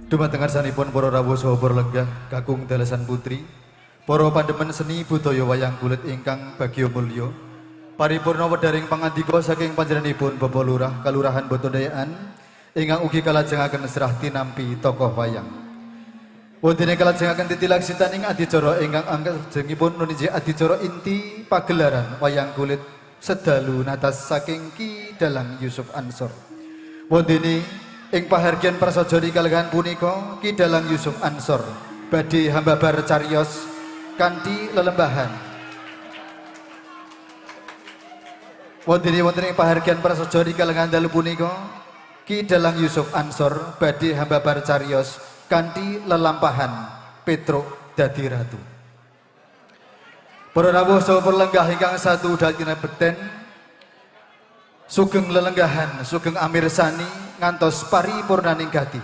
Dumateng ngarsanipun para rawuh saha para lenggah kakung dalasan putri, para pandemen seni budaya wayang kulit ingkang bagya mulya, paripurna wedharing pangandika saking panjenenganipun Bapak Lurah Kalurahan Botondayaan ingkang ugi kalajengaken serah tinampi tokoh wayang. Wonten ing kalajengaken titilaksitaning adicara ingkang anggajengipun nuninji adicara inti pagelaran wayang kulit sedalu natas saking Ki Dalang Yusuf Ansor. Wonten ing pahargyan prasaja kalegan punika Ki Dalang Yusuf Ansor badhe hambabar cariyos kanthi lelembahan. Wonten ing pahargyan prasaja kalegan dalu punika Ki Dalang Yusuf Ansor badhe hambabar cariyos kanthi lelampahan Petruk dadi ratu. Para rawuh saha perlenggah ingkang satu dhatine beten sugeng lelenggahan sugeng amirsani ngantos paripurnaning gati.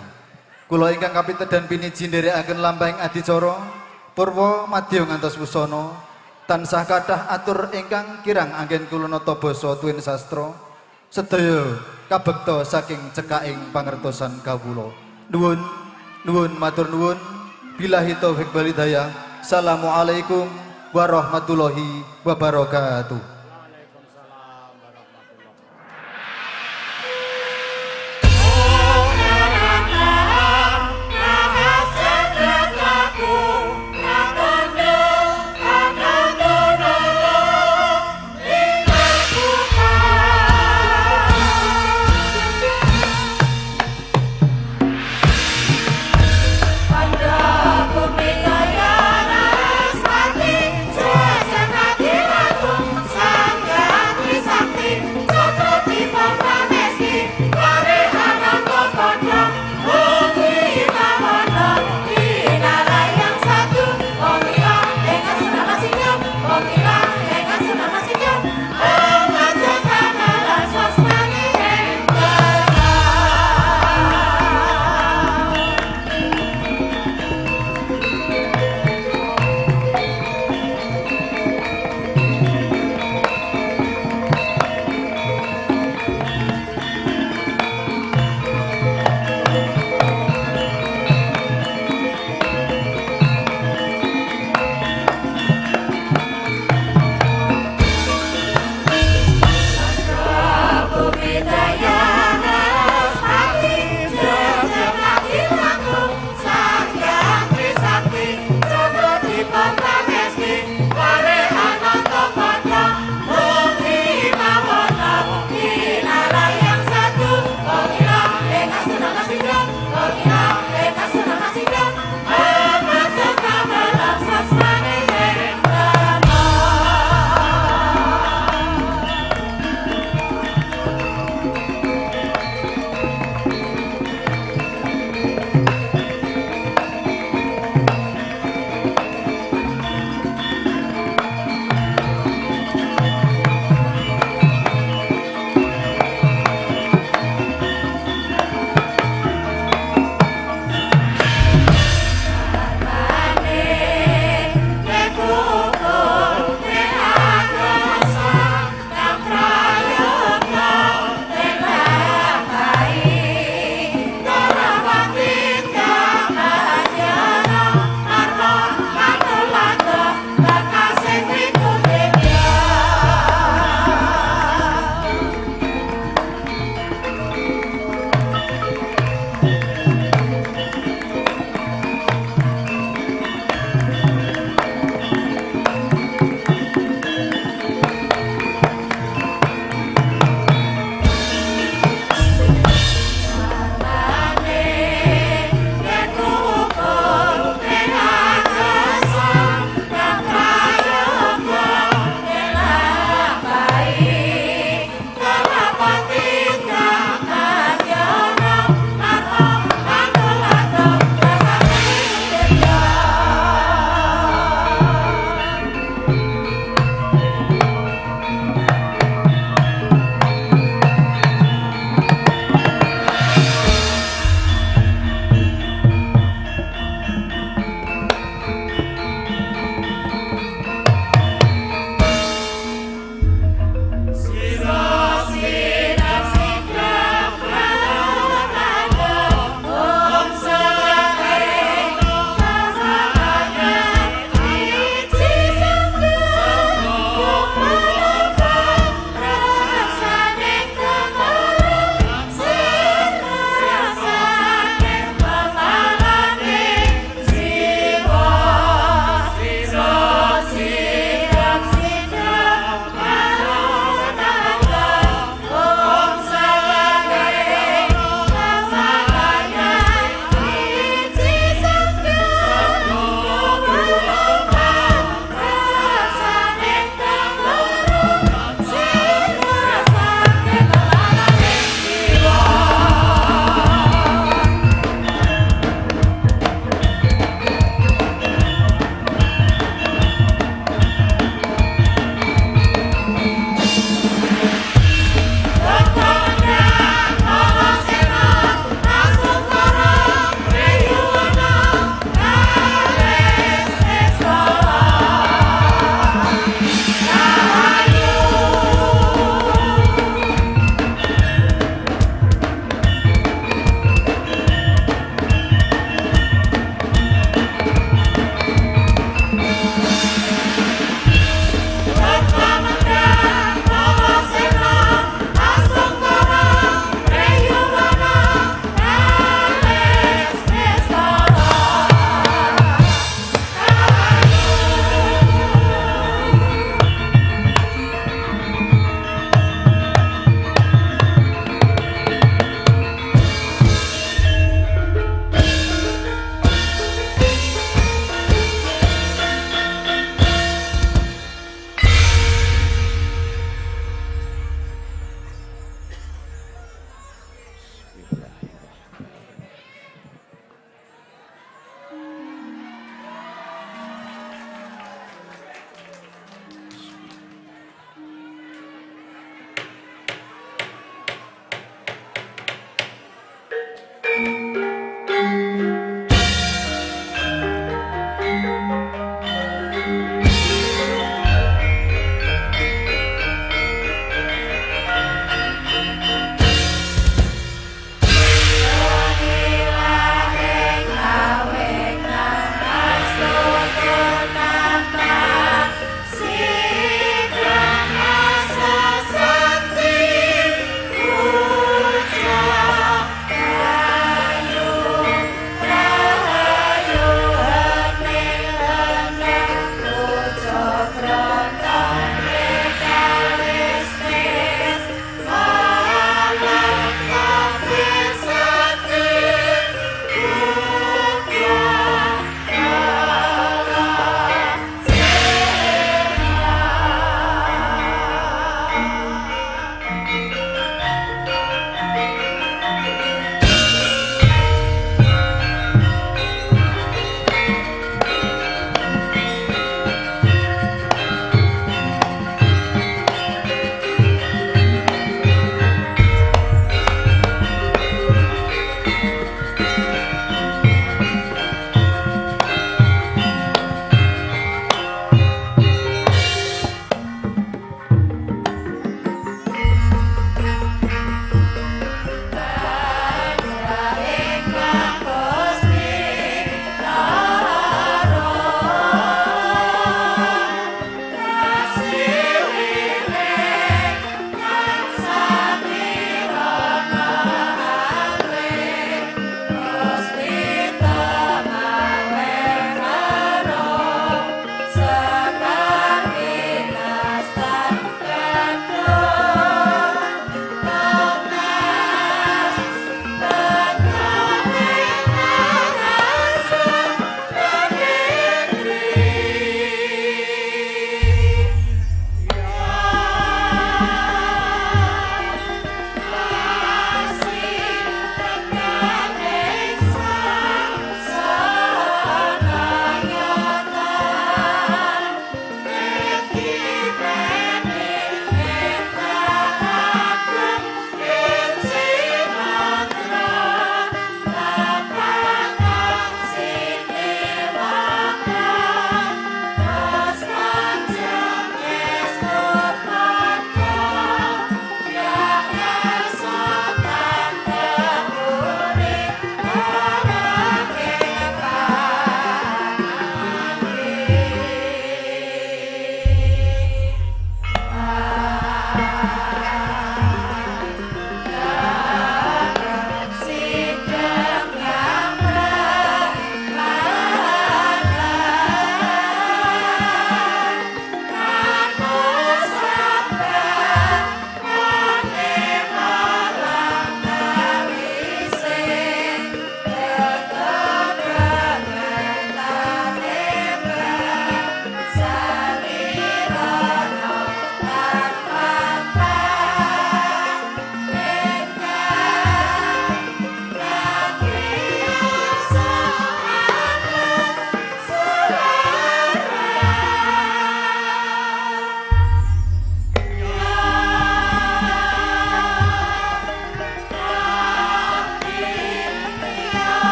Kula ingkang kapitedan piniji nderekaken lampahing adicara purwa madya ngantos wusana tansah kathah atur ingkang kirang anggen kula nata basa tuwin sastra sedaya kabekta saking cekaking pangertosan kawula. Nuwun matur nuwun. Billahi taufik wal hidayah. Assalamualaikum warahmatullahi wabarakatuh. Sa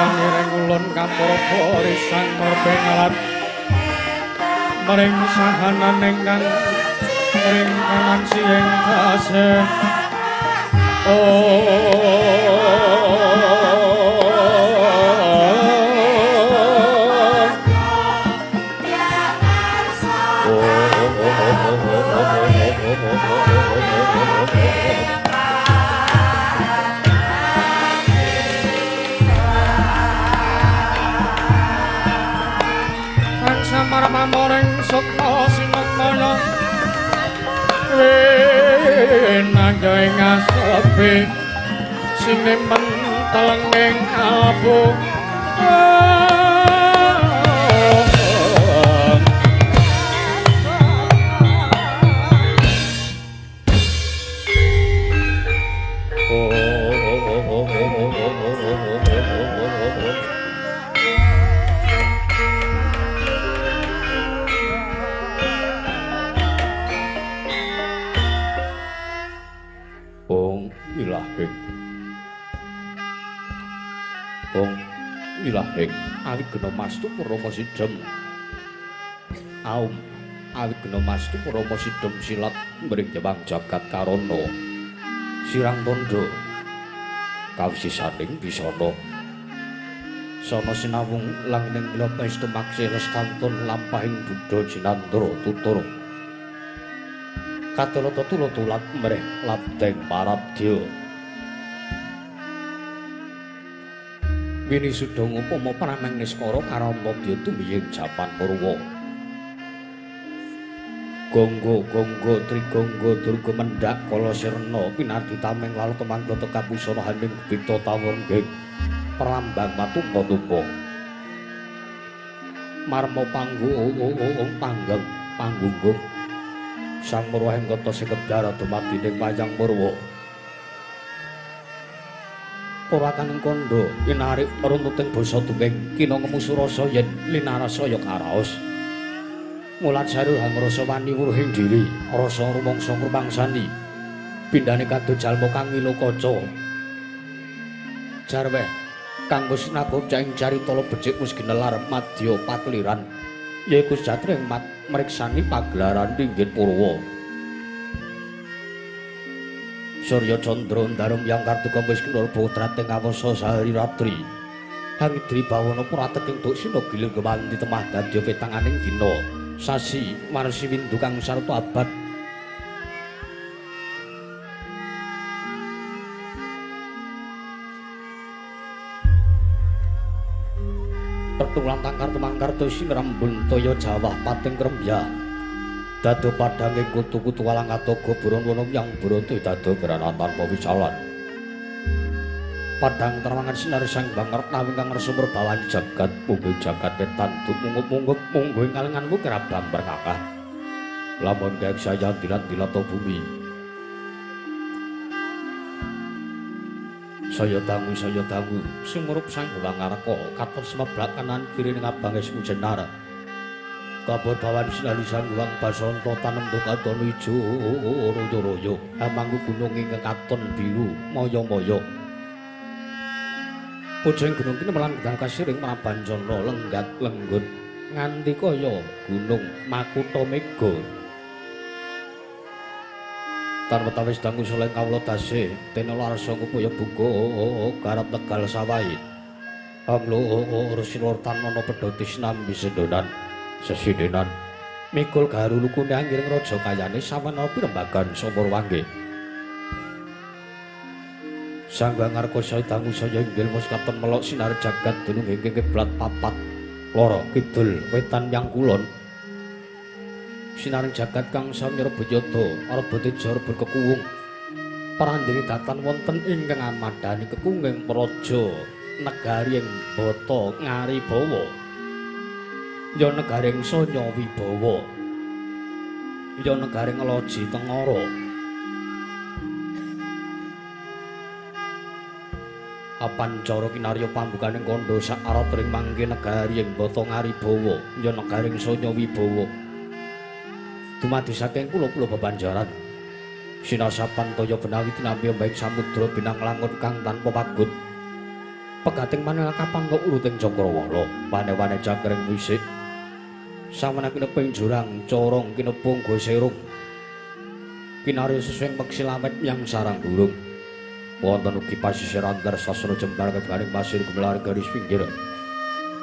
pangiring ulun kapurba risang merbengalat mering sahanan ingkang ringkanan siing kasih Marmamoreng sukma sinakmaya winanjing asepi sinemen telenging albu Ilahing awigena mastu Rama Sidhem aum awigena mastu Rama Sidhem silat mring jawang jagat karana sirang tandha kawisisaning bisana sana sinawung langning mila estu maksih lestantun lampahing Buddha Jinandra tutur katulata tulat mrih labdeng paradya Wini sudong upama pranang niskara karamodya tumiying japan purwa. Gonggo trigonggo durga mendhak kala sirna pinardi tameng lalu kemanggata kapusana haning bita tawengging perlambang matumpa-tumpa. Marma panggung sang murwahing kata sekedhar dumadining wayang purwa. Porakaning kandha inarik runtuting basa dungeng kina ngemusu rasa yen linarasa ya karaos mulat saru hangrasa wani wuruhing diri rasa rumangsa ngrumangsani pindhane kadha jalma kang ngilo kaca jarweh kang wis nabuh ing carita becik wis ginelar madya pakliran yaiku jatring mriksani pagelaran dinggit purwa Surya Candra ndarum yang kartuka wis kendor putra teng awasa sahari ratri. Hangidri bawana prateking duk sina gilir gewanti temah dadya wetanganing dina. Sasi marsi windu kang sarta abad. Pertulan tangkar temangkar tusi ngrambun toya Jawah pating krembya. Dado padhanging kutu-kutu walang atoga buron-wono yang bronto dado geranan tanpa wisalan. Padhang terwangan sinar sang banget nawing kang resumur bawan jagat mungguh jagat wetan mungup-mungup mungguh ing kalenganmu kerabang berkakah. Lamun gaek saya dilat-dilato bumi. Saya dangu sumurup sang Hyang Arka katon semeblak kanan kiri ning abange Mujenar. Kabur bawan sinalu sang Hyang Basanta tanem katon ijo royo-royo amangku gunung ing katon biru moyo-moyo. Pujeng gunung kene melan gedang kasiring Prabanjana lenggat lenggut nganti kaya gunung Makutha Mega. Tarwetawis dangu soleng kawula tasih tenelarsa ngupaya buka garap Tegal Sawai. Amlo ursilor tanana pedhoti sinambi sedonan sesindenan mikul garu lukune anggiring raja kayane sawana pirembagan Sumur Wangge. Sang Hyang Arkasa dangu saya inggil mus katon melok sinar jagat dunung ing kiblat papat loro kidul wetan yang kulon. Sinaring jagat kang samya rebuyada arepete jarbul kekuwung parandene datan wonten ingkang amadani kekunging praja negari ing bata Ngaribawa ya negaring Sanya Wibawa ya negaring Loji Tengara. Apancara kinarya pambukaning kandha sak aratring mangke negari ing bata Ngaribawa ya negaring Sanya Wibawa dumadi saking pulo-pulo bebanjaran sinasapan toya benawi tinampi baik samudra binang langun kang tanpa pagut pegating manila kapangga uruting Cakrawala wane-wane cakring wisik samana kineping jurang corong kinepung goserung kinarya sesuing peksilawet yang sarang durung wonten ugi pasisir andar sasana jembar kegaring pasir gumelar garis pinggir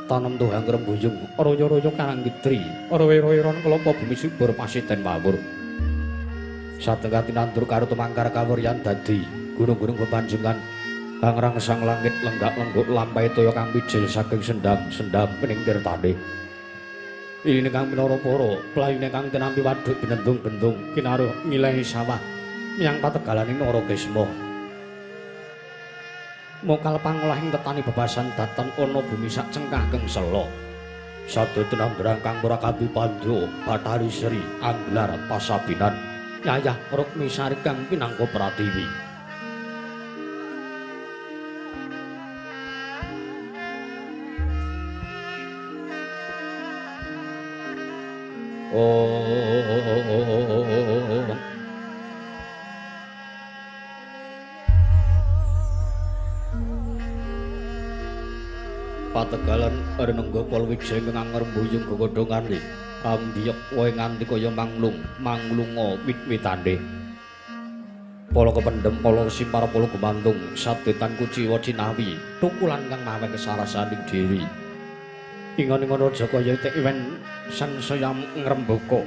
tanem tuhang rembuyung raya-raya karangitri rewe-reweron kelapa bumi subur pasiten mawur satengah tinandur karo tumangkar kawuryan dadi gunung-gunung bepanjungan hangrang sang langit lenggak-lengguk lampahe toya kang mijil saking sendang-sendang pening tirtane ini kang minara para playune kang tinampi waduk binendung-bendung kinaruh ngilehi sawah miyang pategalaning Narakisma mokal pangolahing tetani bebasan datan ana bumi sak cengkah keng sela sadaya tinambrang kang ora kabipandha Bathari Sri Anglar Pasabinan Yayah Rukmi Sari kang pinangka Pratiwi pategalan renengga palwijaya ingkang ngrembuyung gegodhongane ambiyek wae nganti kaya manglunga wit-witane pala kependhem pala simpar pala gumantung sadetan kuciwa cinawi tukulan kang mawe kesarasaning dhewe ingon-ingon raja kaya iwen sansaya ngrembaka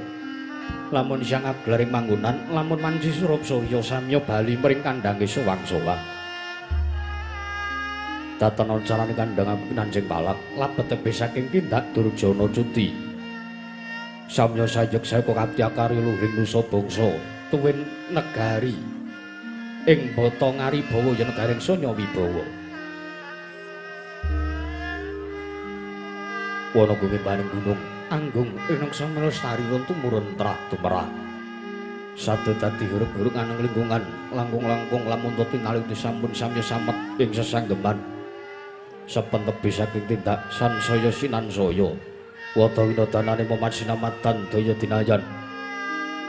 lamun siang aglaring manggonan lamun manci surup surya samya bali mring kandhange sowang-sowang datan carane kandhang Nanjing Palak labet tebih saking tindak Durjana Cuti samya sayeksa katyakari luhing nusa bangsa tuwin negari ing bata ngaribawa ya negaring Sanya Wibawa wana gumibaning gunung anggung inungsa melestari run tumurun trah tumerah satu dadi huruk-huruk aneng lingkungan langkung-langkung lamun tingali disampun samya samet ing sesanggeman saben tebih saking tindak sansaya sinansaya wada winodanane momat sinamatan daya dinayan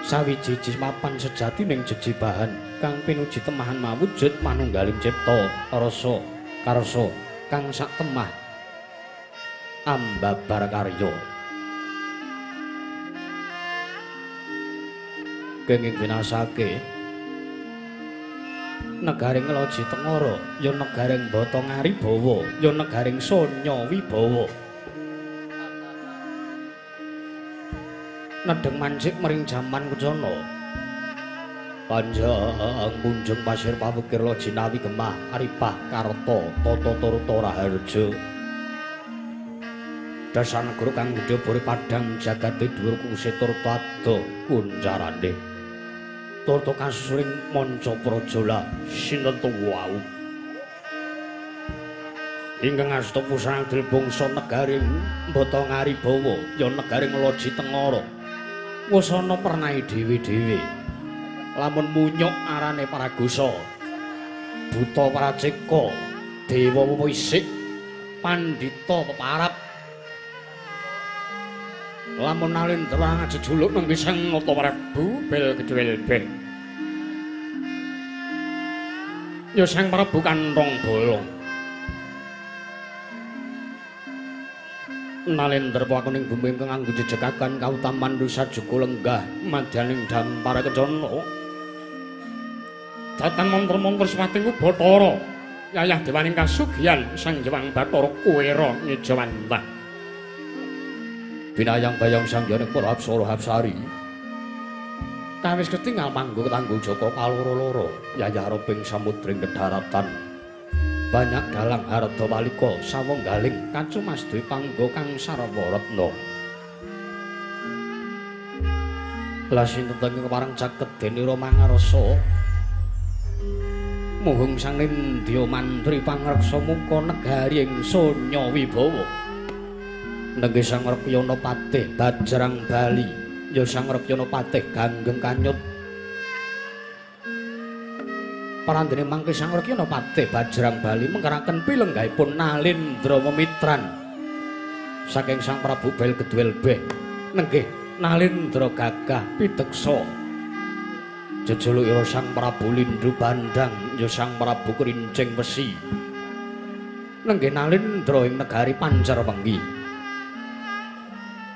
sawiji mapan sejati ning jejibahan kang pinuji temahan mawujud manunggaling cipta rasa karsa kang sak temah ambabar karya kenging winasake negaring Loji Tengara ya negaring Bata Ngaribawa ya negaring Sanya Wibawa nedeng mancik mering jaman kucana panjang munjung pasir pawukir Loji Nawi Gemah Aripah Karta Tata Turta Raharja dasar negara kang gedhe buri padhang jagate dhuwur kusih turta ado kuncarane turta kasusuring manca prajola sinten wau ingkang asta pusarang dil bangsa negaring Bata Ngaribawa ya negaring Loji Tengara wis ana pernahe dhewe-dhewe lamun munyuk arane Paragosa buta Praceka dewa wisik pandhita peparap lamun Nalendra ngajejuluk nang Sang Nata Prabu bel kedwel beh ya Sang Prabu kantong bolong Nalendra pakuning bumi ingkang nganggo jejegakan kautaman dosa juga lenggah madyaning dampar kecana datan montor-montor swating Bathara yayah dewaning kasugihan Sang Hyang Bathara Kuwera Ngejawantah binayang-bayang sangyaning para apsara Hapsari kawis ketingal manggo kanggo Jaka kaloro-loro yayah robing samudring kedaratan banyak dalang harta walika sawenggaling kacumas duwe panggo kang sarwa retna lasin tentang keparang caket denira mangarsa muhung sang nindya mantri pangreksa muka negari ing Sanya Wibawa nenggih Sang Rekyana Patih Bajrang Bali ya Sang Rekyana Patih Ganggeng Kanyut parandene mangke Sang Rekyana Patih Bajrang Bali mengkaraken pilenggahipun Nalendra Memitran saking Sang Prabu Bel Kedwel Beh nenggih Nalendra gagah piteksa jejulukira Sang Prabu Lindhu Bandang ya Sang Prabu Krincing Wesi nenggih nalindra ing negari Pancarwengi.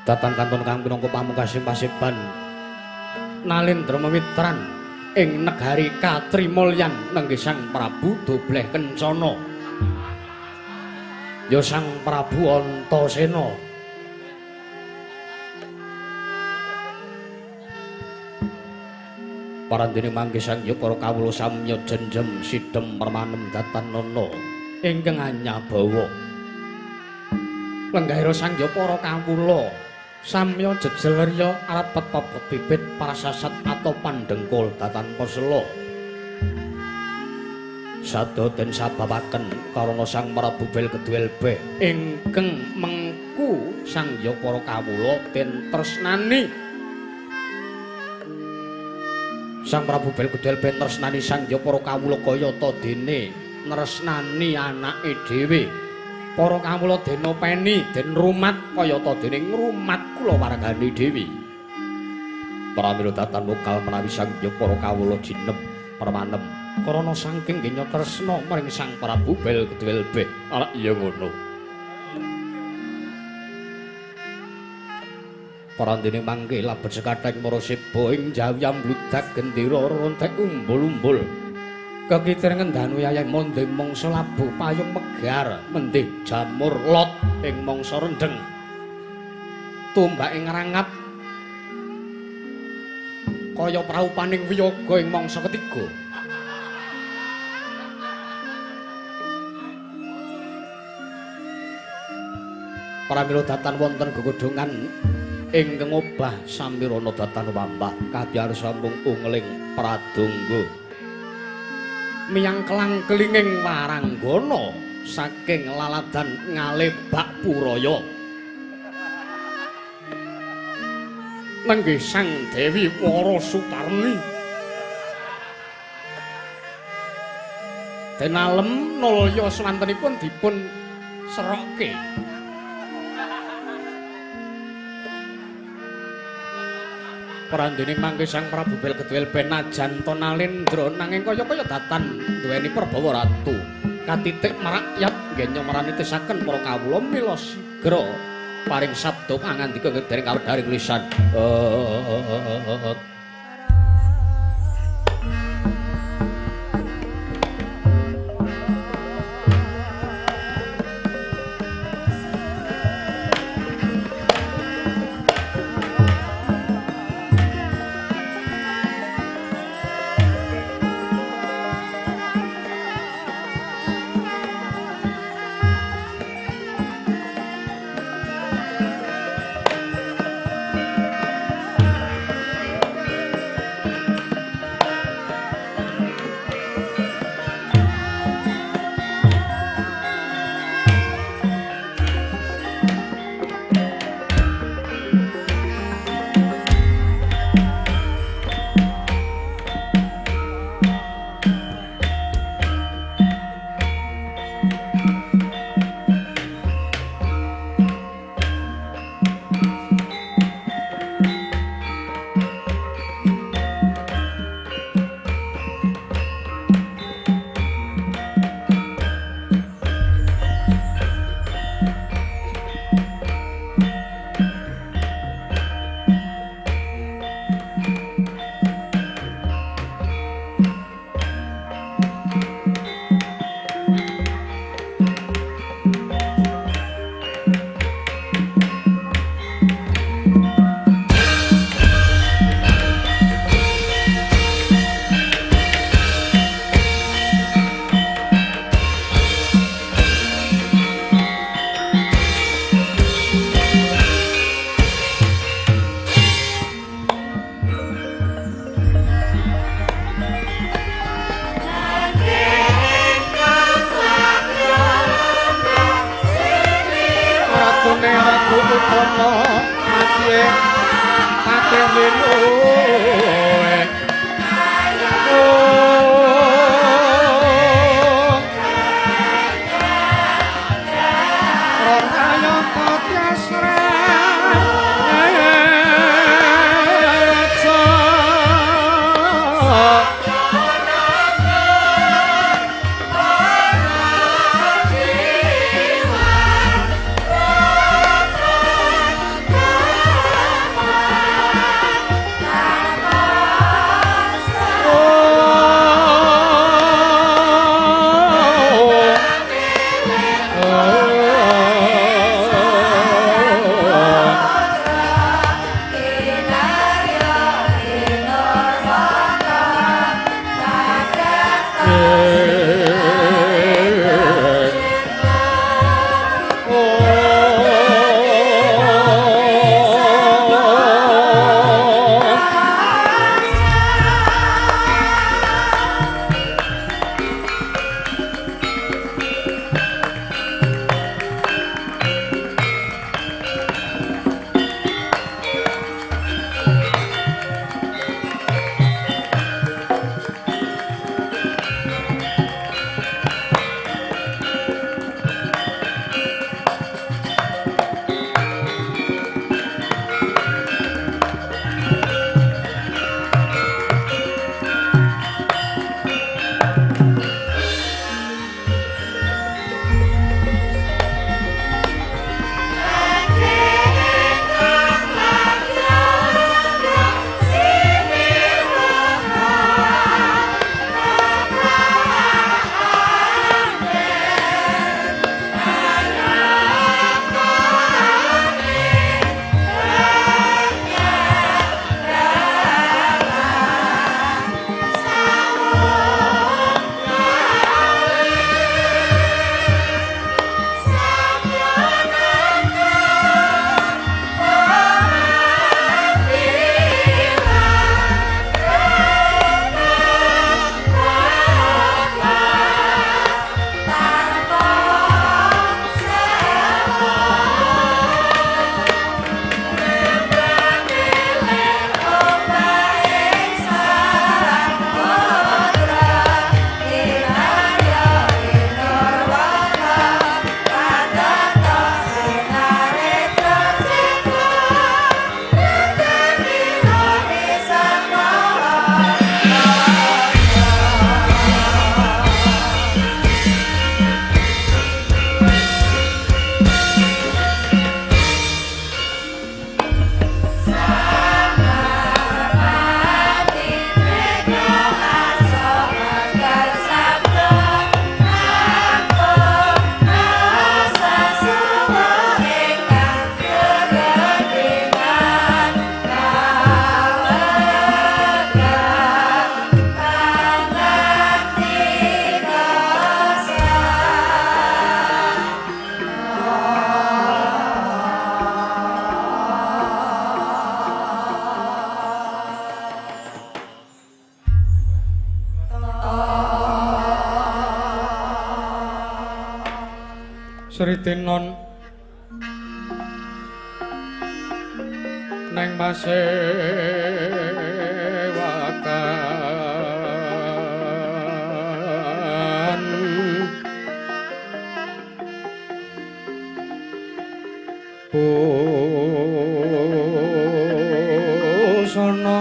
Datan kantun kang pinangka pamungkasing paseban nalindra memitran ing negari Katrimulyan nenggih Sang Prabu Dobleh Kencana. Ya Sang Prabu Antasena. Parandene mangke sang ya para kawula samya jenjem sidhem permanem datanana ingkang anyabawa. Lenggahira sang ya para kawula samya jejelrya arep petop bibit prasasat atau pandengkul datanpa sela. Sada den sababaken karana Sang Prabu Belkedwelbeh ingkang mengku sang ya para kawula den tresnani. Sang Prabu Belkedwelbeh tresnani sang ya para kawula kayata dene tresnani anake dhewe. Para kawula den openi, den rumat kayata dene ngrumat kula wargane dhewe. Pramila datan lokal menawi sang ya para kawula jinem permanem karana saking genya tresna maring Sang Prabu Belkedwelbeh. Ala iya ngono. Parandene mangke labet sekathing para siba ing jawiyam bludak gendera rontek umbul-umbul. Kekiter ngendhanu yayah mondhe mangsa labuh payung megar mendih jamur lot ing mangsa rendheng. Tumbak ing rangat kaya praupaning wiyaga ing mangsa ketiga. Pramila datan wonten gegodhongan ingkang obah samirana datan wambah kabyar sambung ungling pradonga miyang kelang-kelinging waranggana saking laladan ngalebak puraya nenggih Sang Dewi Wara Sutarni denalem nulya swantenipun dipun serokke. Parandene mangke Sang Prabu Belkedwelbeh najan to nalindra nanging kaya-kaya datan duweni Prabawa Ratu. Katitik marakyat ngenya maranitisaken para kawula mila sigra paring sabda pangandika dening kawedharing lisan. Sritinon neng pasewakan busana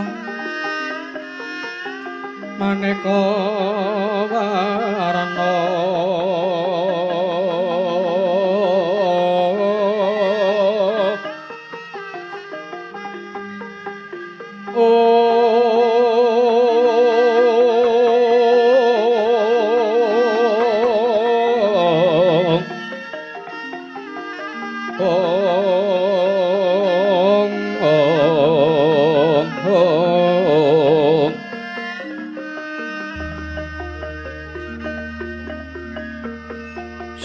maneka warna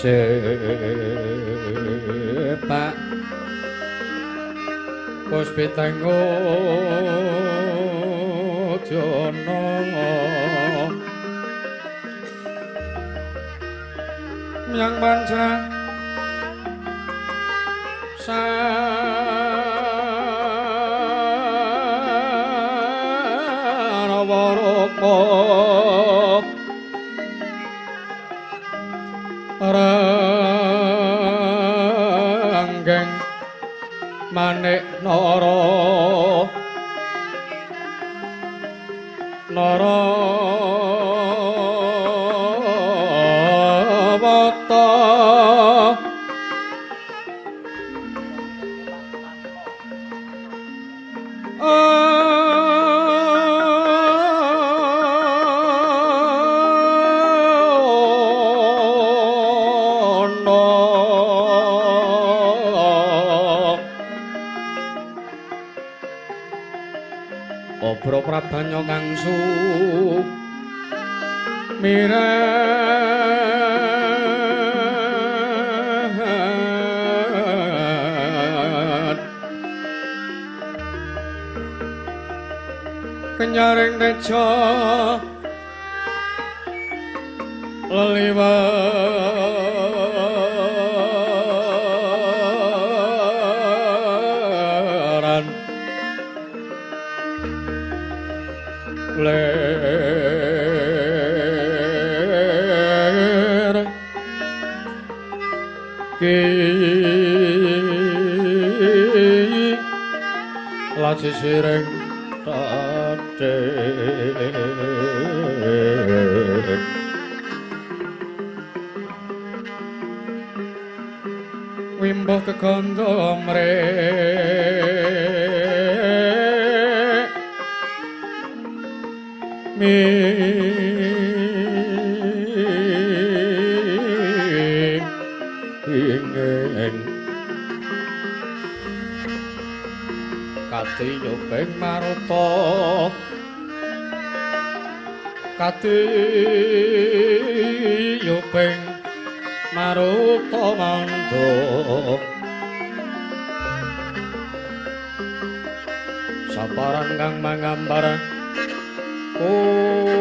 sepak puspitenggo jono yang manca sarawaroko ranggeng manik nara narawata Obro Prabanyo Kangsu mirat kenyaring reca leliwaran ler ki laci sireng taden wimbo kekondo mrek ingeng kati yuping maruta kati yuping maruta mandha saparan kang mangambar onggas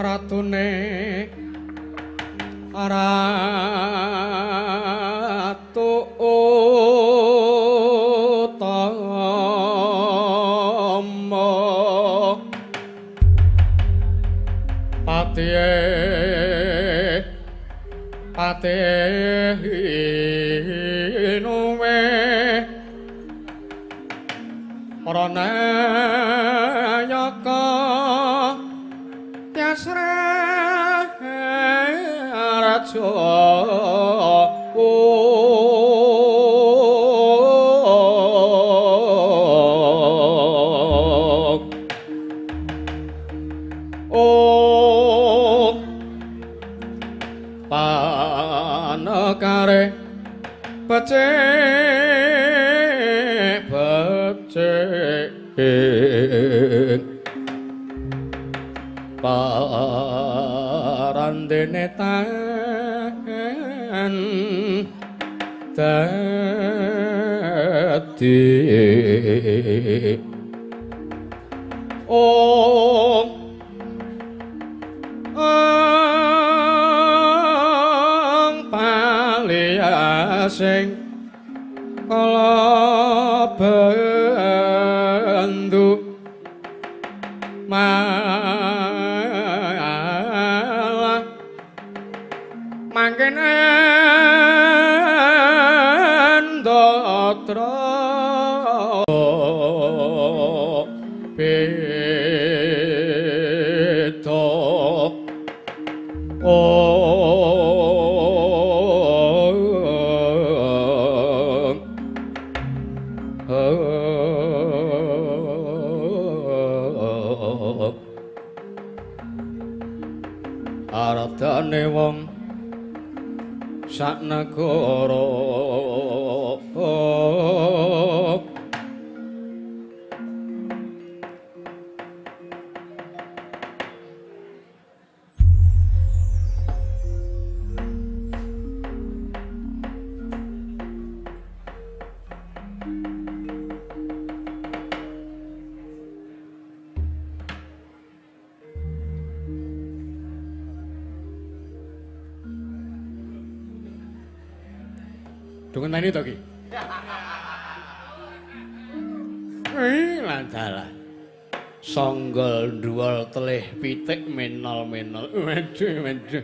ratune ratu utama patihe nuwe pranayaka tiasra raja pa dene tan dadi sing kala bandu malah mangken endatra beda aradane wong sak negara Dungan tani to ki. Landalah. Songgol duwal telih pitik menol-menol. Waduh.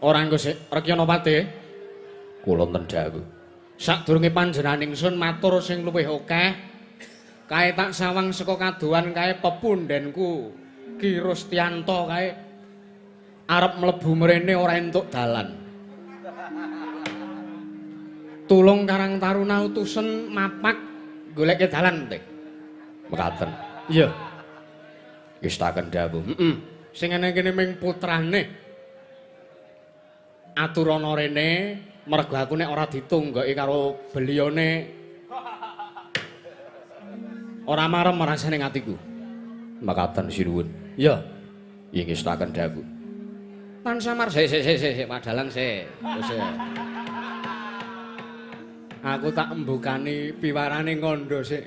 Ora engko sik Rekyana Pati. Kula tendhaku. Sadurunge panjenengan ingsun matur sing luwih akeh. Kae tak sawang saka kaduan kae pepundhenku Ki Rustianto kae arep mlebu mrene ora entuk dalan. Tulung Karang Taruna utusen mapak goleke dalan teh. Mekaten. Iya. Wis tak kendhaku. Sing ana kene ming putrane. Aturana rene mergo aku nek ora ditunggoki karo beliyane ora marem rasane atiku. Mekaten sinuwun. Iya. Ing wis tak kendhaku. Tan samar sik padalang sik. Aku tak embukani piwarane ngondo sik.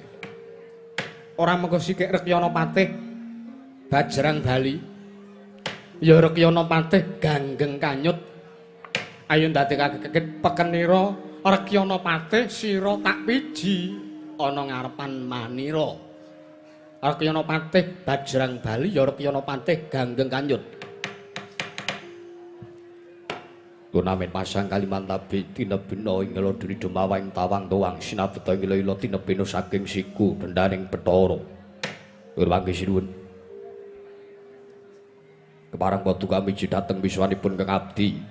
Ora mengko sikik Rekyana Patih Bajrang Bali. Ya Rekyana Patih Ganggeng Kanyut. Ayo ndadekake pekenira Rekyana Patih sira tak piji ana ngarepan manira. Rekyana Patih Bajrang Bali ya Rekyana Patih Ganggeng Kanyut. Gunamen pasang kaliman tabi tinebina ing ngeloduni dumawang tawang tuwang sinabeta ing ila tinebina saking siku dendaning Bathara. Urwangi sinuwun. Keparang watu kami dateng wiswanipun Kang Abdi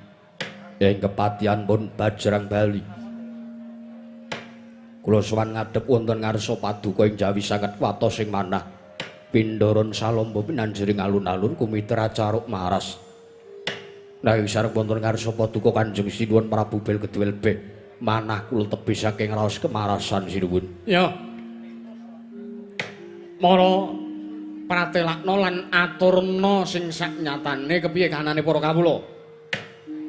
ing kepatianipun Bajrang Bali. Kula sowan ngadhep wonten ngarsa paduka ing Jawi sanget watos sing manah. Pindharan salomba pinanjering alun-alun kumiter acaruk maras. Nanging sareng wonten ngarsa paduka Kanjeng Sinuwun Prabu Belgedwel Beh manah kula tebih saking raos kemarasan sinuwun. Ya. Mara pratelakna lan aturna sing saknyatane kepiye kahanane para kawula.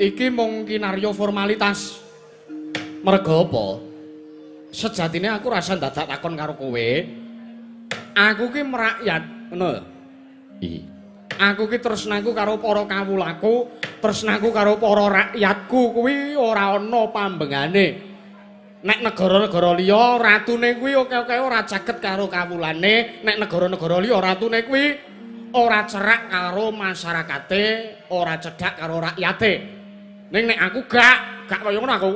Iki mung kinarya formalitas. Merga apa? Sejatine aku rasa dadak takon karo kowe. Aku ki merakyat, ngono. Iya. Aku ki tresnaku karo para kawulaku, tresnaku karo para rakyatku kuwi ora ana pambengane. Nek negara-negara liya ratune kuwi oke-oke ora caket karo kawulane, nek negara-negara liya ratune kuwi ora cerak karo masyarakate, ora cedhak karo rakyate. Ning nek aku gak kaya ngono aku.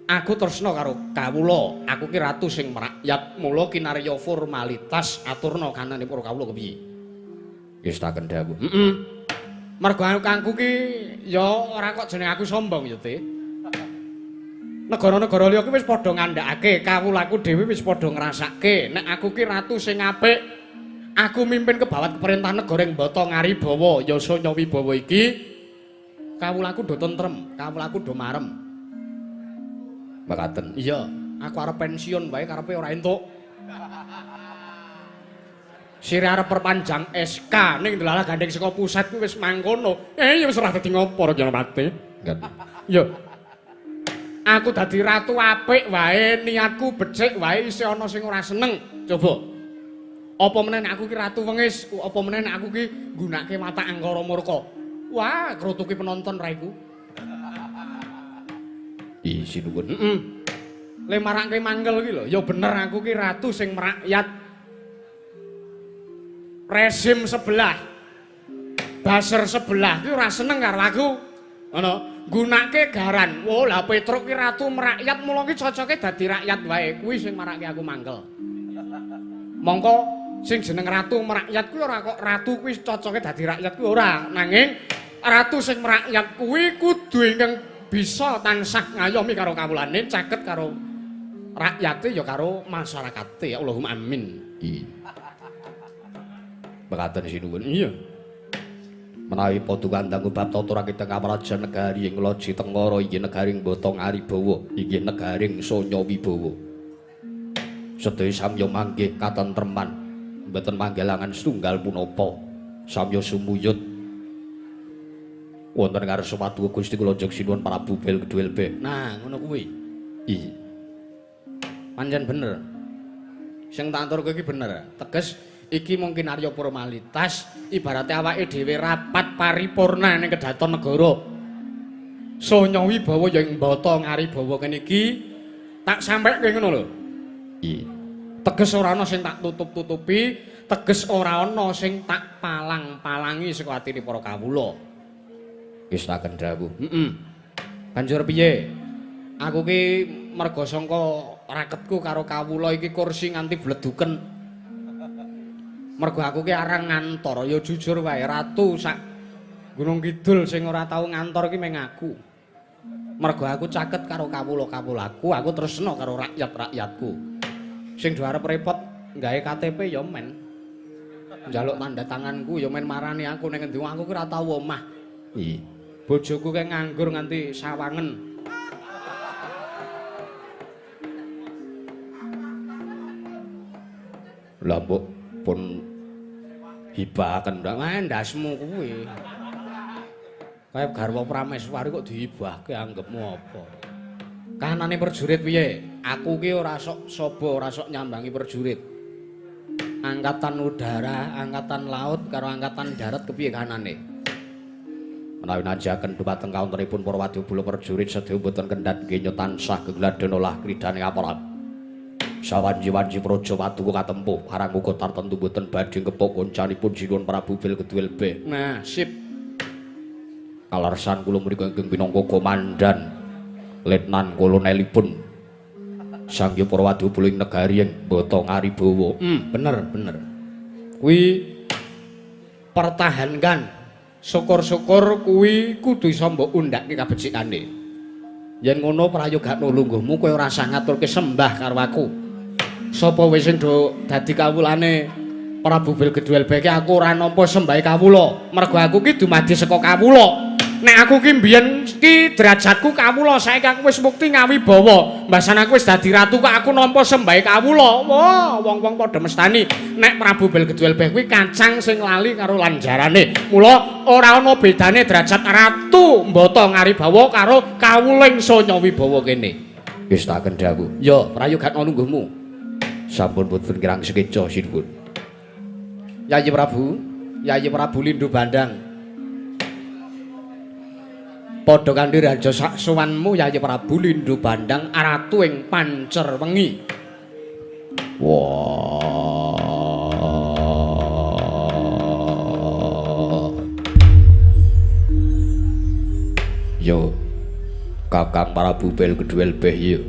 Aku tresna karo kawula, aku ki ratu sing merakyat, mula kinarya formalitas aturna kanane para kawula kepiye. Wis tak kendhaku. Mergo kangku ki ya ora kok jeneng aku sombong ya, Te. Negara-negara liya ki wis padha ngandhakake, kawulaku dhewe wis padha ngrasake nek aku ki ratu sing apik. Aku mimpin kebawat keperintah negara ing Bata Ngaribawa, Yasa Nyawibawa iki kawulaku do tentrem, kawulaku do marem. Mekaten. Iya, aku arep pensiun wae karepe ora entuk. Sire arep perpanjang SK ning delalah gandeng saka pusat kuwi wis mangkono. Ya wis ora dadi ngopo Raja Pati. Yo. Aku dadi ratu apik wae, niatku becik wae isih ana sing ora seneng. Coba. Apa meneh nek aku ki ratu wengis, apa meneh nek aku ki nggunakake watak angkara murka. Wah, krotuki penonton ra iku. Isi nuwun. Le marake mangkel ki lho, ya bener aku ki ratu sing merakyat. Rezim sebelah. Baser sebelah ki ora seneng karo aku. Ngono. Gunake garan. Wo lah Petruk ki ratu merakyat mula ki cocoke dadi rakyat wae. Kuwi sing marake aku mangkel. Mongko sing jeneng ratu merakyat kuwi ora kok ratu kuwi cocoke dadi rakyat kuwi ora. Nanging ratu sing merakyat kuwi kudu ingkang bisa tansah ngayomi karo kawulane, caket karo rakyate ya karo masyarakate. Allahumma amin. Iya. Mekaten sinuwun. Iya. Menawi padha kandhang bab tata rakita kamrajan negari ing Loji Tengara inggih negaring Botong Aribawa inggih negaring Sonya Wibawa. Sedaya samya manggih katentreman mboten manggelangan setunggal punapa samya sumuyut wonten ngarsa Paduka Gusti kula njog sinuwun Prabu Belgedwelbe. Nah, ngono kuwi. Iya. Pancen bener. Sing tak aturke iki bener. Teges iki mungkin arya formalitas ibarate awake dhewe rapat paripurna ning Kedaton Negara. Sonya Wibawa ya ing Bata Ngaribawa kene iki tak sampeke ngono lho. Iya. Teges ora ana sing tak tutup-tutupi, teges ora ana sing tak palang-palangi saka atine para kawula. Wis tak kendhawuh. Banjur piye? Aku ki merga sangka raketku karo kawula iki kursi nganti bleduken. Mergo aku ki arang ngantor, ya jujur wae ratu sak Gunung Kidul sing ora tau ngantor ki meng aku. Mergo aku caket karo kawula-kawulaku, aku tresna karo rakyat-rakyatku. Sing do arep repot gawe KTP ya men. Njaluk tanda tanganku ya men marani aku ning endi aku ki ora tau omah. Iya. Bojoku ki nganggur nganti sawangen. Lah mbok pun hibahaken ndasmu kuwi. Kaya garwa Prameswari kok dihibahke anggepmu apa? Kahanane prajurit piye? Aku ki ora sok sapa, ora sok nyambangi prajurit. Angkatan udara, angkatan laut karo angkatan darat kepiye kahanane? Menawi najaken dhumateng kaunteripun para wadyabala prajurit sedaya boten kendhat nggih tansah gegladen olah kridane aparat. Sawanji-wanji praja Paduka katempuh parang uga tartentu boten badhe kepok koncanipun sinuwun Prabu Belgedwelbe. Nah, sip. Kalarsan kula mriku ingkang minangka komandan Letnan Kolonelipun Sangya para wadyabala ing negari ing Bata Ngaribawa. Bener. Kuwi pertahankan. Syukur-syukur kuwi kudu iso mbok undhake kabecikane. Yen ngono prayogakno lungguhmu kowe ora usah ngaturke sembah karo aku. Sapa wis sing do dadi kawulane Prabu Belgedwelbe iki aku ora nampa sembahe kawula. Mergo aku ki dumadi saka kawula. Nek aku ki mbiyen ki derajatku kawula, saiki aku wis mukti ngawibawa. Mbasan aku wis dadi ratu kok aku nampa sembahe kawula. Wah, wong-wong padha mestani nek Prabu Belgedwelbe kuwi kacang sing lali karo lanjarane. Mula ora ana bedane derajat ratu Mbata Ngaribawa karo kawuling Sonya Wibawa kene. Wis tak kendhawuh. Ya, prayogatna lungguhmu. Sampun boten kirang sekeca sinuwun. Yayi Prabu Lindhu Bandang. Padha kanthi raja saksuwanmu Yayi Prabu Lindhu Bandang ratu ing Pancerwengi. Wah. Yo, Kakang Prabu Belgedwelbe yo.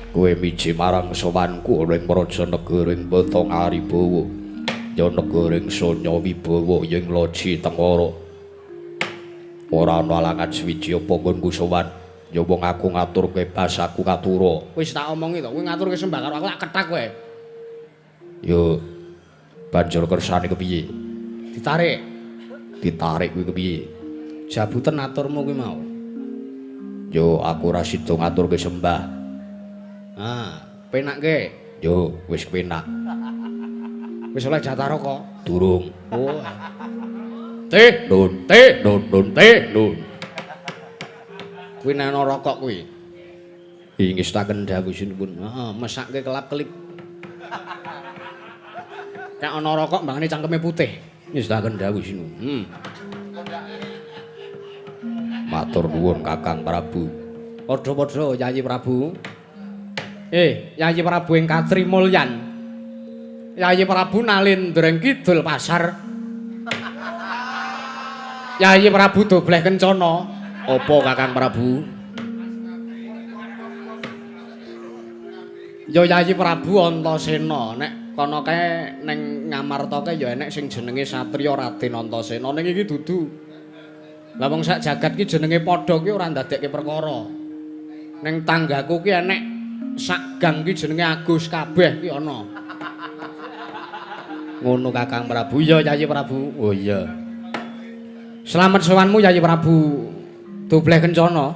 Kowe miji marang sowanku ing praja negara ing Bata Ngaribawa. Ya negara ing Sonya Wibawa ing Loji Tengara. Ora ana alangan swiji apa nggonku sowan. Ya wong aku ngaturke basaku katura. Wis tak omongi to, kowe ngaturke sembah karo aku tak ketak kowe. Yo banjur kersane kepiye? Ditarik kuwi kepiye? Jabuten aturmu kuwi mau. Yo aku ora sida ngaturke sembah. Ah, penak ke? Yo, wis penak. Wis oleh jatah rokok? Durung. Oh. Teh, nun. Kuwi nek ana rokok kuwi. Ngestaken dawuh sinipun. Heeh, mesake kelap-kelip. Kayak ana rokok mbangane cangkeme putih. Ngestaken dawuh sinipun. Matur nuwun Kakang Prabu. Padha-padha Yayi Prabu. Yayi Prabu ing katrimulyan. Yayi Prabu nalin Ndreng Kidul pasar. Yayi Prabu dobleh kencana. Apa Kakang Prabu? Ya Yayi Prabu Antasena, nek kono kae ning Ngamarta kae ya enek sing jenenge satriya Raden Antasena. Ning iki dudu. Lah wong sak jagat ki jenenge padha ki ora ndadekke perkara. Ning tanggaku ki enek sak gang ki jenenge Agus kabeh ki ana. Ngono Kakang Prabu. Ya Yayi Prabu. Oh iya. Selamat sowanmu Yayi Prabu. Dobleh kencana.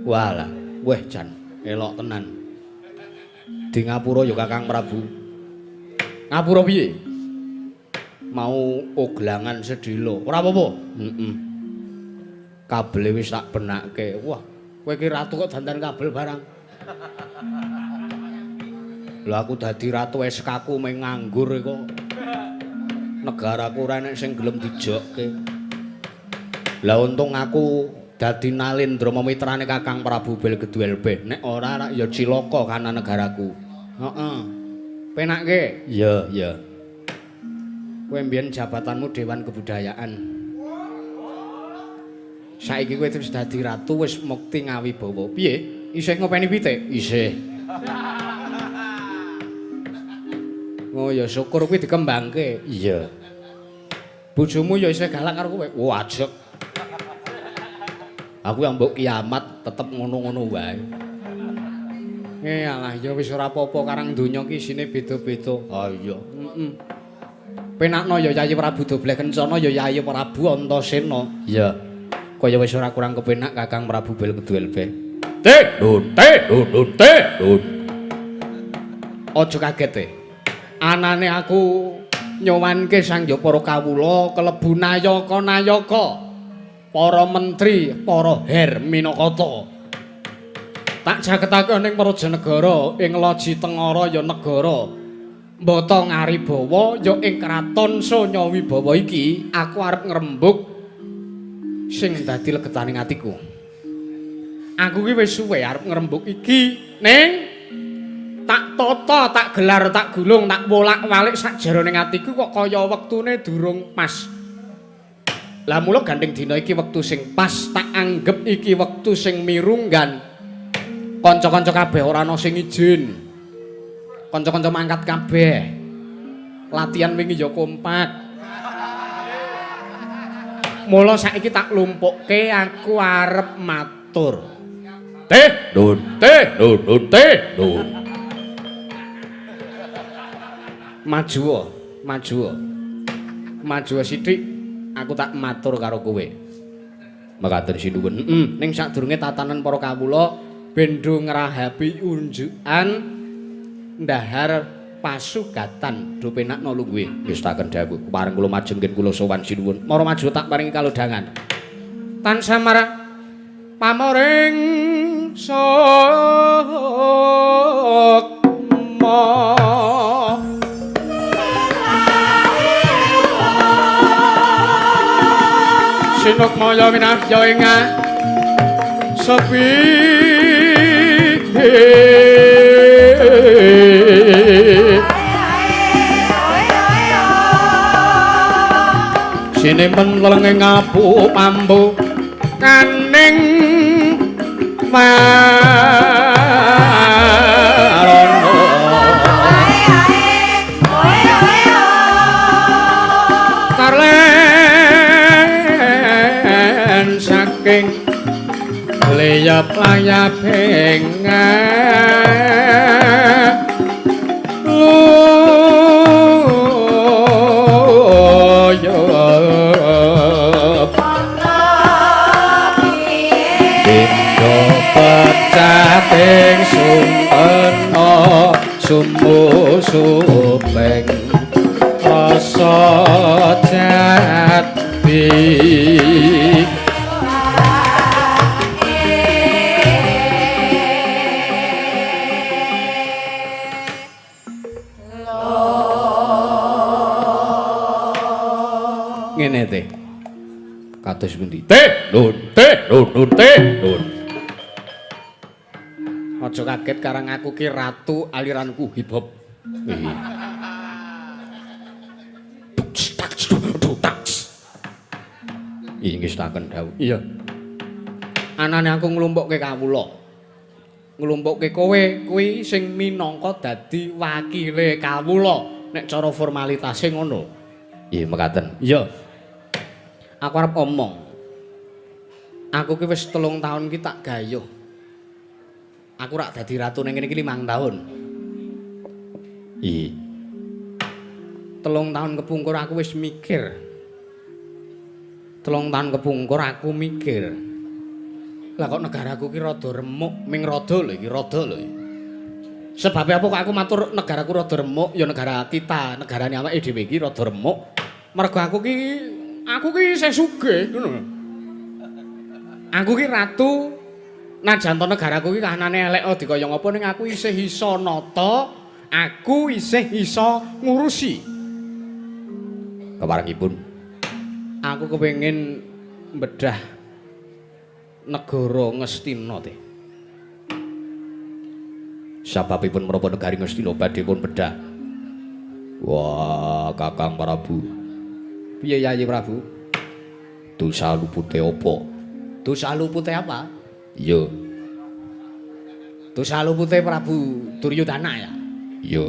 Walah, weh jan elok tenan. Di ngapura ya Kakang Prabu. Ngapura piye? Mau oglangan sedilo. Ora apa-apa. Heeh. Kabele wis tak benake. Wah, kowe iki ratu kok dandan kabel barang. Lho aku dadi ratu SK-ku mung nganggur kok. Negaraku ora enek sing gelem dijokke. Lah untung aku dadi Nalendra mitrane Kakang Prabu Belgeduelbeh. Nek ora ya cilaka kana negaraku. Heeh. Penake? Iya. Kowe mbiyen jabatanmu Dewan Kebudayaan. Saiki kowe wis dadi ratu wis mukti ngawibawa. Piye? Isih ngopeni pitik? Isih. Oh ya syukur kuwi dikembangke. Iya. Bojomu ya isih galak karo kowe. Wah, ajeg. Aku yang mbok kiamat tetep ngono-ngono wae. Alah ya wis ora apa-apa karang donya ki isine beda-beda. Ha iya. Heeh. Penakno ya Yayi Prabu dobleh kencana ya Yayi Prabu Antasena. Iya. Kaya wis ora kurang kepenak Kakang Prabu Belgeduelbeh. Nun. Aja kaget e. Anane aku nyowanke sangya para kawula kelebu nayaka. Para mentri, para her Minakata. Tak jagetake ning Prajanegara ing Loji Tengara ya negara Mbata Ngaribawa ya ing kraton Sanyawibawa iki aku arep ngrembug sing dadi legetaning atiku. Aku ki wis suwe arep ngrembug iki ning tak tata, tak gelar, tak gulung, tak wolak-walik sak jeroning atiku kok kaya wektune durung pas. Lah mula gandeng dina iki wektu sing pas, tak anggep iki wektu sing mirunggan. Kanca-kanca kabeh ora ana sing izin. Kanca-kanca mangkat kabeh. Latihan wingi ya kompak. Mula saiki tak lumpukke aku arep matur. Nun. Maju sithik. Aku tak matur karo kowe. Mekaten sinuwun. Ning sadurunge tatanan para kawula bendho ngrahapi unjukan ndahar pasugatan do penakna lungguhe. Ngestaken dawuh. Pareng kula majengken kula sowan sinuwun. Mara maju tak paringi kalodhangan. Tansah marang pamoring sukma. Sinuk maya winahya ing sepi sinempen lelenge ngapu pambu kaning marono saking leyap-layap Dinda pecating sumpena sumbu supeng rasa jati ngene teh kados pundi nun aja kaget karang aku ki ratu aliranku hip hop inggih staken dawuh iya anane aku nglumpukke kawula nglumpukke kowe kuwi sing minangka dadi wakile kawula nek cara formalitase ngono iya mekaten iya aku arep omong aku ki wis 3 tahun ki tak gayuh aku rak dadi ratu ning kene iki 5 tahun iya 3 tahun kepungkur aku wis mikir 3 tahun kepungkur aku mikir lah kok negaraku ki rada remuk ming rada lho iki rada lho sebabnya apa kok aku matur negaraku rada remuk ya negara kita negarane awake dhewe iki rada remuk mergo aku ki isih sugih ngono aku ki ratu najan to negaraku ki kahanane elek dikaya ngapa ning aku isih iso nata aku isih iso ngurusi keparengipun aku kepengin mbedah negara Ngastina teh. Sababipun menapa negari Ngastina badhe pun bedah. Wah, Kakang Prabu. Piye Yayi Prabu? Dosa lupute apa? Dosa lupute apa? Iya. Dosa lupute Prabu Duryudana ya? Iya.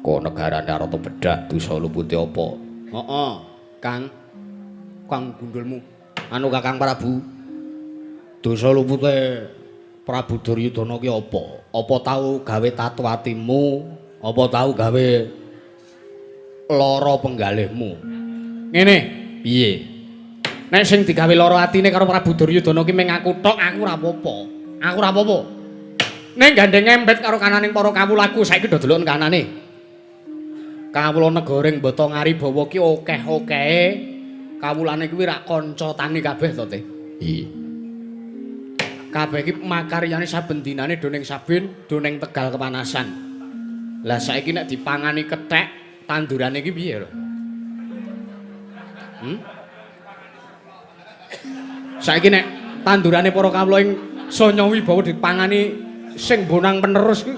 Kok negarane arep bedah dosa lupute apa? Heeh. Kang gundulmu anu Kakang Prabu dosa lupute Prabu Duryudana ki apa? Apa tau gawe tato atimu? Apa tau gawe lara penggalihmu? Ngene, piye? Nek sing digawe lara atine karo Prabu Duryudana ki mung aku tok, aku ora apa-apa. Aku ora apa-apa. Nek gandeng ngempet karo kananing para kawulaku saiki do delok kanane. Kawula negaring Bata Ngaribawa ki akeh-akehe kawulane kuwi rak kanca tani kabeh to, Teh. Iya. Kabeh iki makaryane saben dinane do ning Sabin, do ning Tegal kepanasan. Lah saiki nek dipangani kethek, tandurane iki piye lho? Saiki nek tandurane para kawula ing Sanya Wibawa dipangani sing bonang penerus ki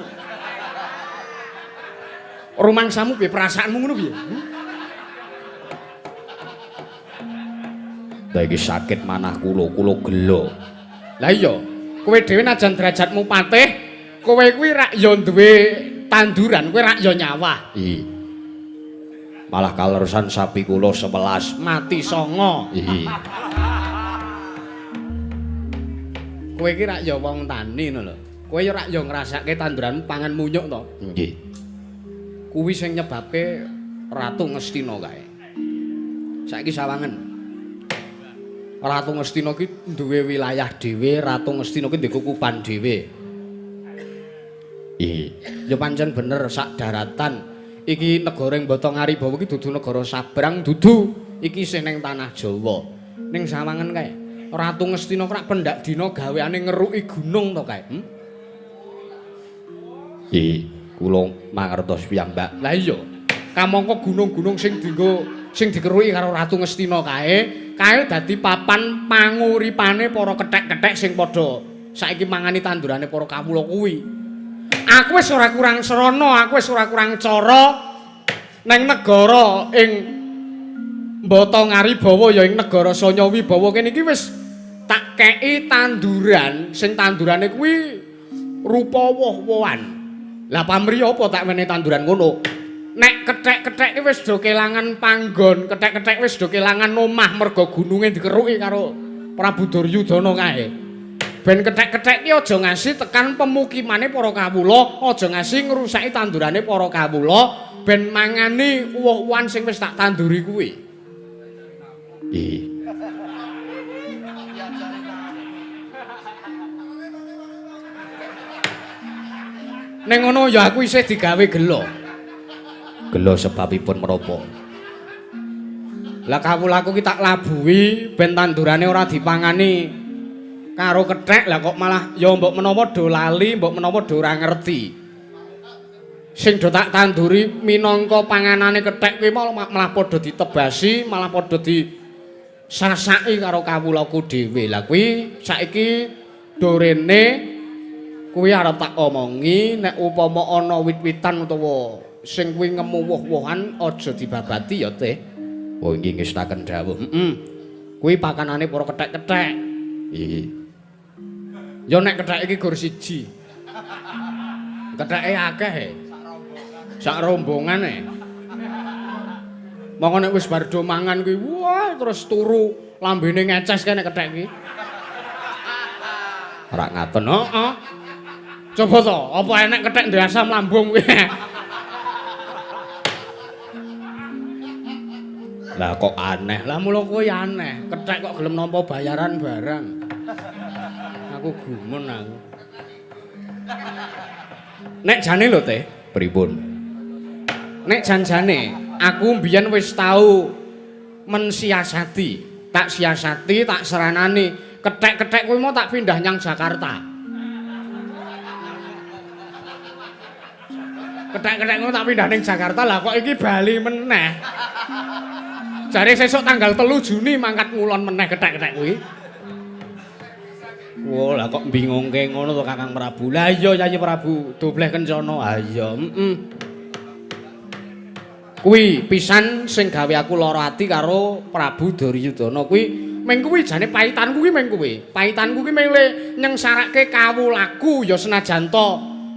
rumangsamu piye perasaanmu ngono piye? Lah iki sakit manah kula gelo. Lah iya, kowe dhewe najan derajatmu patih, kowe kuwi rak ya duwe tanduran, kowe rak ya nyawah. Iya. Malah kaleresan sapi kula 11 mati 9. Iya. Kowe iki rak ya wong tani ngono lho. Kowe ya rak ya ngrasake tanduran pangan munyuk to. Nggih. Kuwi sing nyebabke Ratu Ngastina kae. Saiki sawangen. Ratu Ngastina ki duwe wilayah dhewe, Ratu Ngastina ki duwe kukuban dhewe. Iya. Ya pancen bener sak daratan iki negara ing Bata Ngaribawa ki dudu negara sabrang, dudu iki isih ning tanah Jawa. Ning sawangen kae. Ratu Ngastina krak pendak dina gaweane ngeruki gunung to kae. Iya. Kula mangertos piyambak. Lah iya. Kamangka gunung-gunung sing dikeruki karo Ratu Ngastina kae dadi papan panguripane para kethek-kethek sing padha saiki mangani tandurane para kawula kuwi. Aku wis ora kurang srana, aku wis ora kurang cara neng negara ing Bata Ngaribawa ya ing negara Sanya Wibawa kene iki wis tak kei tanduran sing tandurane kuwi rupa woh-wohan. Lah pamriya apa tak menehi tanduran ngono? Nek kethek-kethek wis do kelangan panggon, kethek-kethek wis do kelangan omah merga gununge dikeruki karo Prabu Duryudana kae. Ben kethek-kethek ki aja ngasih tekan pemukimane para kawula, aja ngasih ngrusaki tandurane para kawula ben mangani uwuh-uwuhan sing wis tak tanduri kuwi. Iya. Ning ngono ya aku isih digawe gelo. Gelo sebabipun menapa? Lah kawulaku ki tak labuhi ben tandurane ora dipangani karo kethek, lah kok malah ya mbok menawa do lali, mbok menawa do ora ngerti. Sing do tak tanduri minangka panganane kethek kuwi malah padha ditebasi, malah padha disasaki karo kawulaku dhewe. Lah kuwi saiki do rene kuwi arep tak omongi nek upama ana wit-witan utawa sing kuwi ngemu woh-wohan aja dibabati ya Teh. Oh inggih ngestaken dawuh. Kuwi pakanane para kethek-kethek. Nggih. Ya nek kethek iki gur siji. Ketheke akeh. Sak rombongane. Monggo nek wis bar do mangan kuwi wah terus turu lambene ngeces kene kethek iki. Ora ngaten. Heeh. Coba to, apa enek kethek ndek asam lambung kuwi? Lah kok aneh. Lah mula kuwi aneh, kethek kok gelem nampa bayaran barang. Aku gumun aku. Nek jane lho Teh, Pripun? nek janjane aku mbiyen wis tau mensiasati, tak siasati, tak seranani. Kethek-kethek kuwi mau tak pindah nyang Jakarta. Kethek-kethek kuwi tak pindah ning Jakarta, lah kok iki bali meneh. Jare sesuk tanggal 3 Juni mangkat ngulon meneh kethek-kethek kuwi. Wah, lah kok bingungke ngono to Kakang Prabu. Lah iya Yayi Prabu, dobleh kencana. Ha iya, Kuwi pisan sing gawe aku lara ati karo Prabu Duryudana kuwi meng kuwi jane paitanku kuwi meng kuwi. Paitanku kuwi meng le nyengsarake kawulaku ya senajan to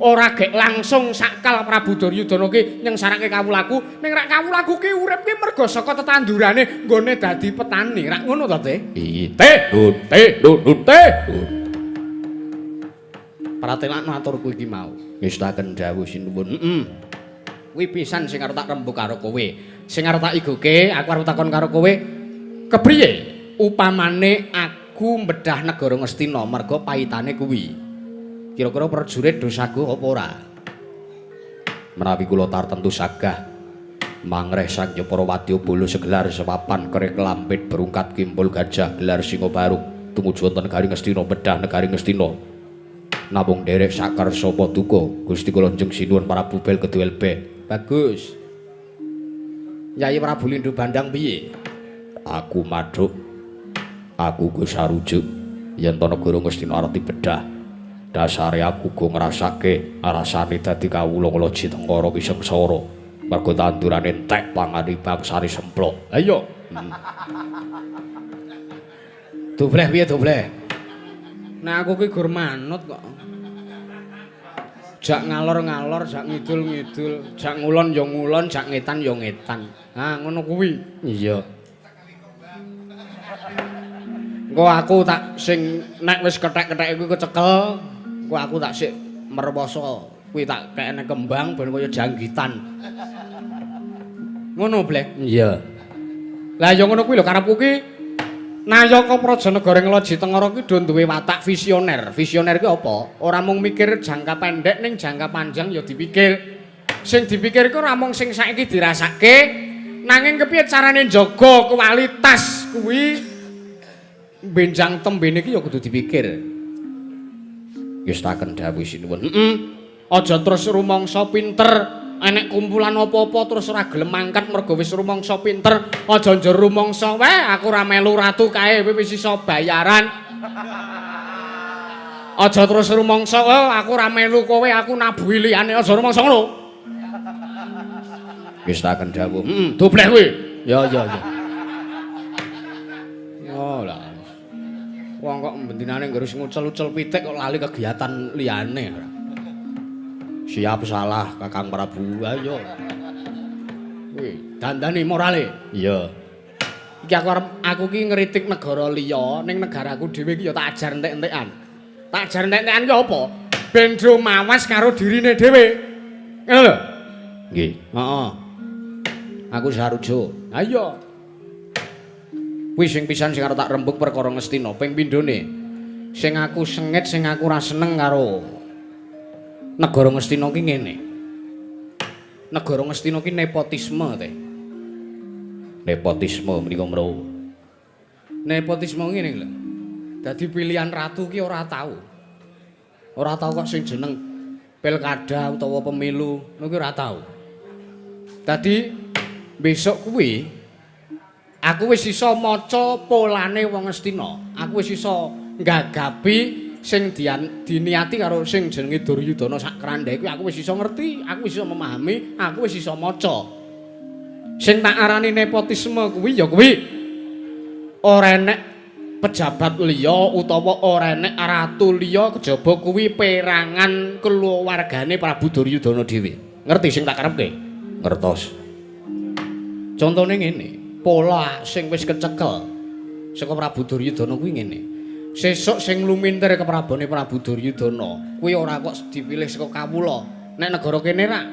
ora gek langsung sakal Prabu Duryudana ki nyengsarake kawulaku, ning rak kawulaku ki urip ki mergo saka tetandurane nggone dadi petani. Rak ngono to, Teh? Iya. Teh. Pratelan maturku iki mau. Ngestaken dawuh sinuwun. Kuwi pisan sing arep tak rembug karo kowe. Sing arep tak igoke, aku arep takon karo kowe, kepriye upamane aku mbedah negara Ngastina merga paitane kuwi? Kira-kira prajurit dosaku apa ora? Menawi kula tartentu sagah mangreh sang para wadyabala segelar sepapan kerek lampit berungkat kimpul gajah gelar singa baruk tumuju wonten negari Ngastina bedah negari Ngastina. Namung derek sakarsa paduka Gusti kula njeng sinuwun para bubel keduwelbe. Bagus. Yayi Prabu Lindhu Bandang piye? Aku madhuk. Aku go sarujuk yen to negara Ngastina arep dibedah. Dasare aku go ngrasake rasane dadi kawula ngloji tengkara ki sengsara. Mergo tandurane entek pangane bangsane semplok. Ayo. Dobleh piye dobleh? Nah aku ki gur manut kok. Jak ngalor-ngalor, jak ngidul-ngidul, jak ngulon ya ngulon, jak ngetan ya ngetan. Ha ngono kuwi. Iya. Engko aku tak sing nek wis kethek-kethek kuwi kecekel, engko aku tak sik merwoso. Kuwi tak kekene kembang ben kaya janggitan. Ngono, Blek. Iya. Lah ya ngono kuwi lho karepku ki Nayaka Prajanegara Ngloji Tengara ki do duwe watak visioner. Visioner ki apa? Ora mung mikir jangka pendek ning jangka panjang ya dipikir. Sing dipikir ku ora mung sing saiki dirasake, nanging kepiye carane njaga kualitas kuwi benjang tembene ki ya kudu dipikir. Ngestaken dawuh sinuwun. Aja terus rumangsa pinter. Enek kumpulan apa-apa terus ora gelem mangkat mergo wis rumangsa pinter, aja njer rumangsa wae aku ora melu ratu kae wis iso bayaran. Aja terus rumangsa aku ora melu kowe aku nabuhi liyane, aja rumangsa ngono. Ngestaken dawuh. Dobleh kuwi. Ya. Oh lah. Wong kok bendinane nggerus ngucel-ucel pitik kok lali kegiatan liyane. Siap salah Kakang Prabu. Ayo. Kuwi dandani morale. Iya. Iki aku ki ngritik negara liya, ning negaraku dhewe ki ya tak ajar entek-entekan. Tak ajar entek-entekan ki apa? Ben do mawas karo dirine dhewe. Ngono lho. Nggih. Heeh. Aku sarujo. Ayo. Kuwi sing pisan sing arep tak rembug perkara Ngastina ping pindhone. Sing aku sengit, sing aku ora seneng karo negara Ngastina ki ngene. negara Ngastina ki nepotisme teh. Nepotisme menika mrawa. Nepotisme ngene lho. Dadi pilihan ratu ki ora tau. Ora tau kok sing jeneng pilkada utawa pemilu niku ora tau. Dadi besok kuwi aku wis iso maca polane wong Astina. Aku wis iso nggagapi sing diniati karo sing jenenge Duryudana sak krandhae kuwi aku wis iso ngerti, aku wis iso memahami, aku wis iso maca. Sing tak arani nepotisme kuwi ya kuwi ora enek pejabat liya utawa ora enek ratu liya kejaba kuwi perangan keluargane Prabu Duryudana dhewe. Ngerti sing tak karepke? Ngertos. Contone ngene, pola sing wis kecekel saka Prabu Duryudana kuwi ngene. Sesuk sing lumintir keprabone Prabu Duryudana kuwi ora kok dipilih saka kawula. Nek negara kene ra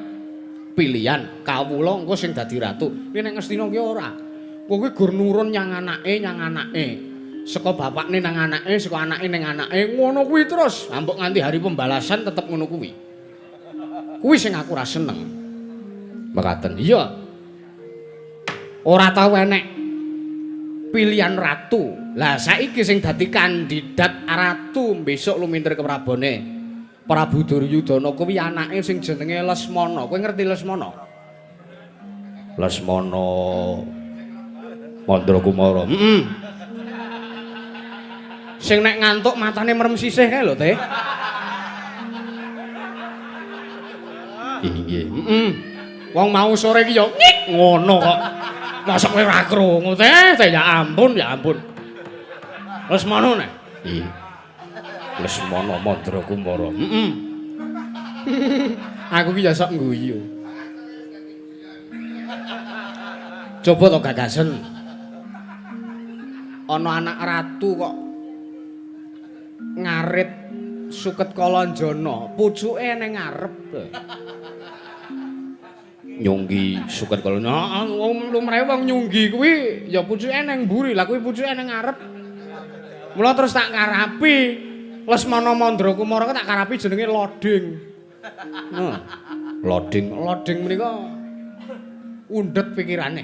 pilihan kawula engko sing dadi ratu. Nek Ngastina ki ora. Kuwi gur nurun nyang anake. Saka bapakne nang anake, saka anake ning anake, ngono kuwi terus. Ambek nganti hari pembalasan tetep ngono kuwi. Kuwi sing aku ra seneng. Mekaten. Iya. Ora tau enek pilihan ratu. Lah saiki sing dadi kandidat ratu besok lumintir keprabone Prabu Duryudana kuwi anake sing jenenge Lesmana. Kowe ngerti Lesmana? Lesmana Mandrakumara. Sing nek ngantuk matane merem sisih kae lho, Teh. Nggih. Wong mau sore iki ya ngik ngono kok. Masa kowe ora krungu, Teh? Ya ampun, ya ampun. Lesmana nek. Nggih. Lesmana Mandrakumara. Aku ki ya sok ngguyu. Coba to gagasen. Ana anak ratu kok ngarit suket Kalanjana, pucuke ning ngarep. Nyunggi suket Kalanjana. Wong lumrahe wong nyunggi kuwi ya pucuke ning mburi, lah kuwi pucuke ning ngarep. Mula terus tak karapi Lesmana Mandrakumara tak karapi jenenge Loding. Loding menika undhet pikirane.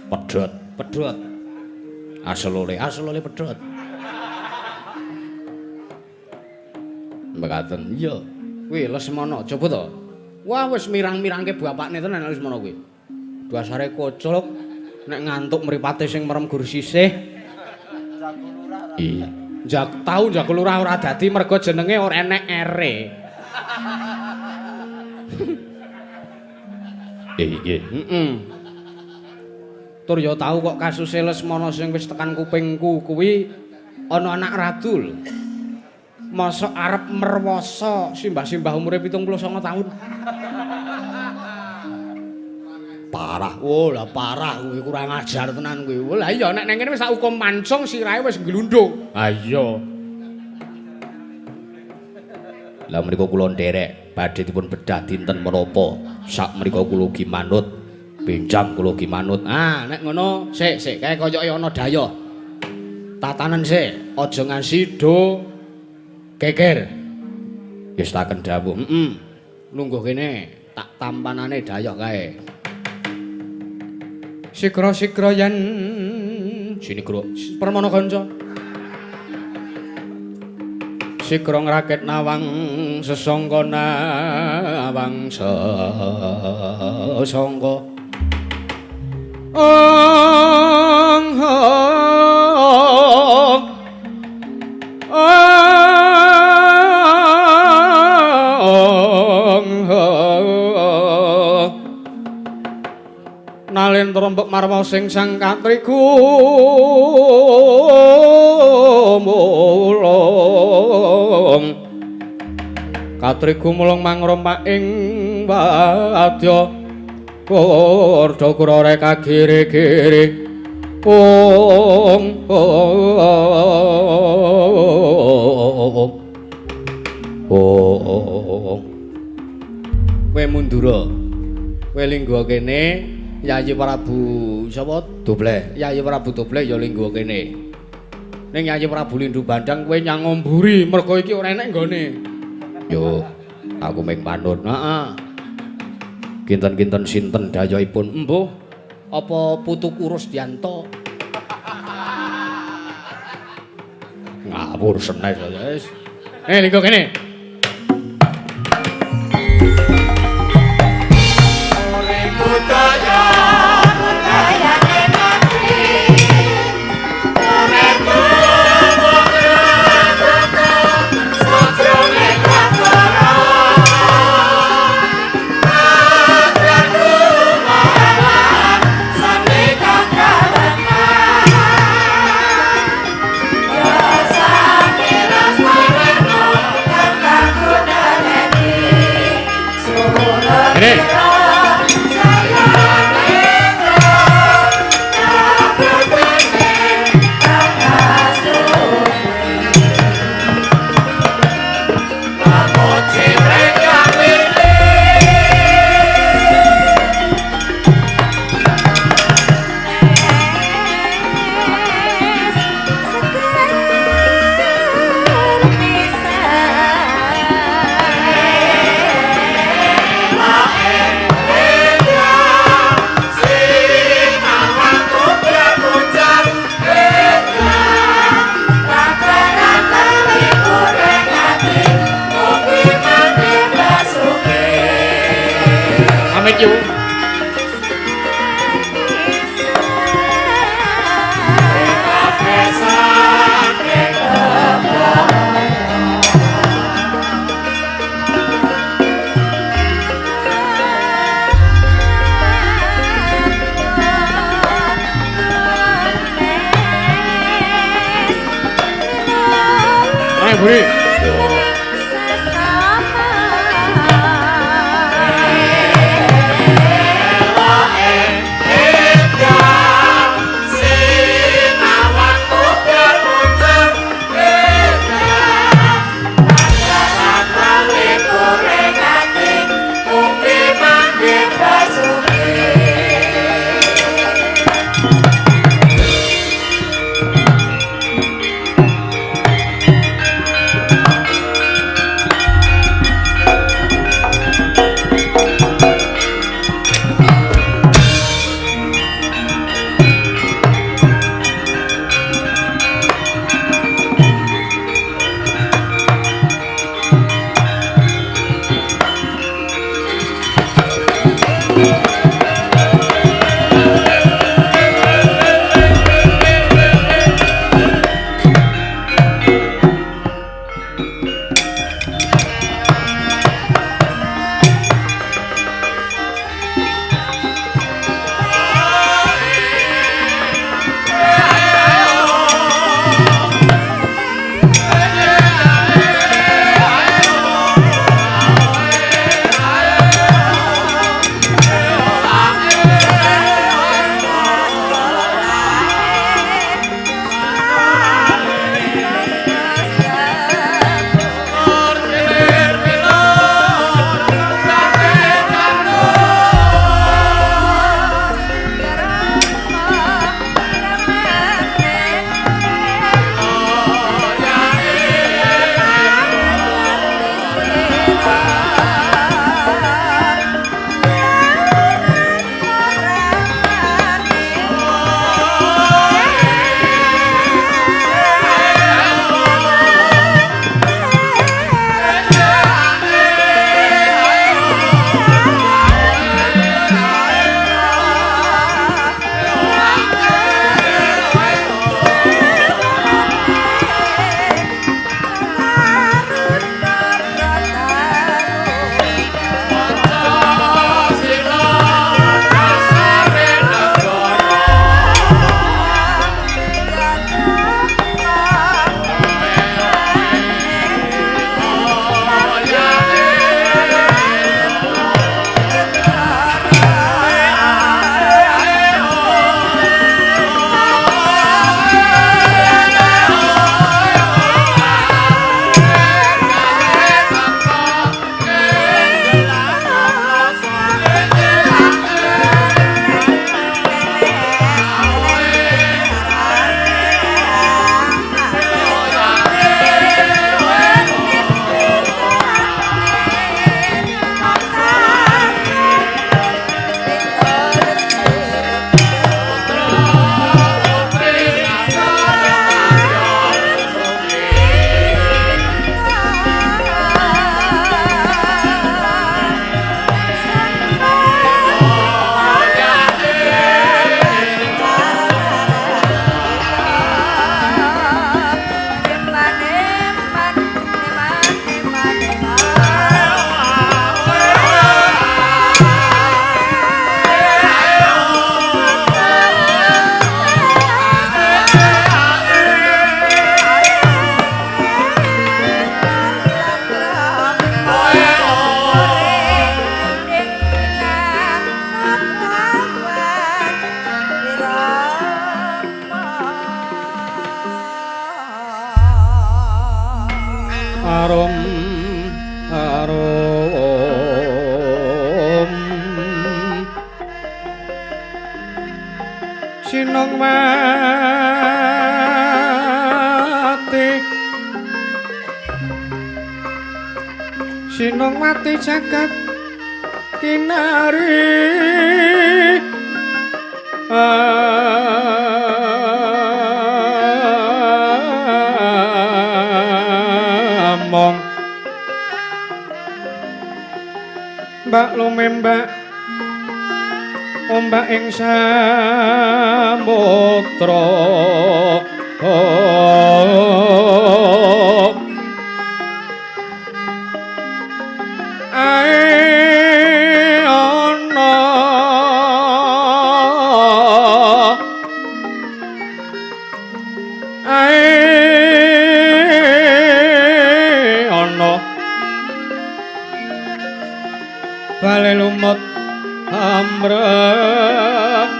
Pedhot. Aselole pedhot. Mekaten. Iya. Kuwi Lesmana, coba to. Wah wis mirang-mirangke bapakne tenan Lesmana kuwi. Dasare kocok nek ngantuk mripate sing merem gur sisih. Iya. Tau Jago Lurah ora dadi mergo jenenge ora enek ere. Nggih. Tur ya tau kok kasuse Lesmana sing wis tekan kupingku kuwi ana anak ratu lho. Mosok arep merwasa simbah-simbah umure 79 tahun. Parah. Oh, lah parah kuwi kurang ajar tenan kuwi. Lah iya nek nang kene wis sak hukum mancung sirahe wis glundung. Ha iya. Lah menika kula nderek badhe dipun bedah dinten menapa sak menika kula ugi manut benjang kula ugi manut. Ah, nek ngono sik kae koyoke ana daya. Tatanan sik, aja ngansi do geger. Wis tak kendhawuh. Lungguh kene tak tampanane daya kae. Sikra-sikra yen Sinikra Permana kanca. Sikra ngrakit nawang sesangka nawang sesangka. Nalin trompek marwa sing sang katriku mulung katriku mulung mangrompak ing wadya Warda kurare kagere-gere kowe mundura kowe linggo kene Yayi Prabu sapa? Dobleh. Yayi Prabu Dobleh ya linggo kene. Ning Yayi Prabu Lindu Bandang kowe nyang ngomburi mergo iki ora enek nggone. Yo, aku ming manut. Heeh. Kinten-kinten sinten dayaipun? Embuh, apa putu kurus Dianto? Ngawur senes saya wis. Linggo kene. Kene. Amit yo. Ayo Buri. Sinong mati Sinong mati jagat kinari among mbak lumembak ombak ing samudra ae ana bale lumut amrek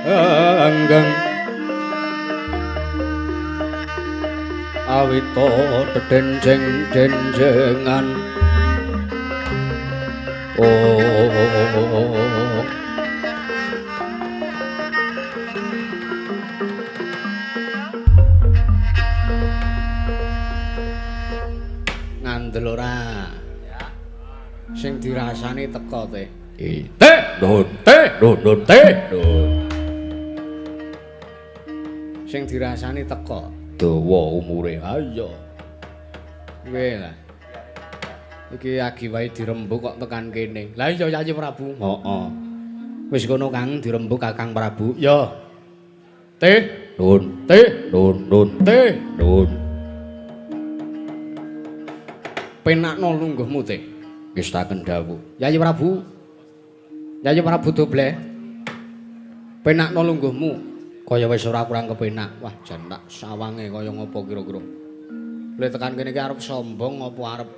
kenggeng awito denjeng-denjengan oh ngandel ora sing dirasani teko teh nun sing dirasani teko dawa umure ayo kowe lah iki agi wae dirembuk kok tekan kene lah iya Yayi Prabu heeh wis kono Kang dirembuk Kakang Prabu ya nun penakno lungguhmu teh wis tak kendhawuh Yayi Prabu dobleh penakno lungguhmu kaya wis ora kurang kepenak wah jan tak sawange kaya ngopo kira-kira lha tekan kene iki arep sombong apa arep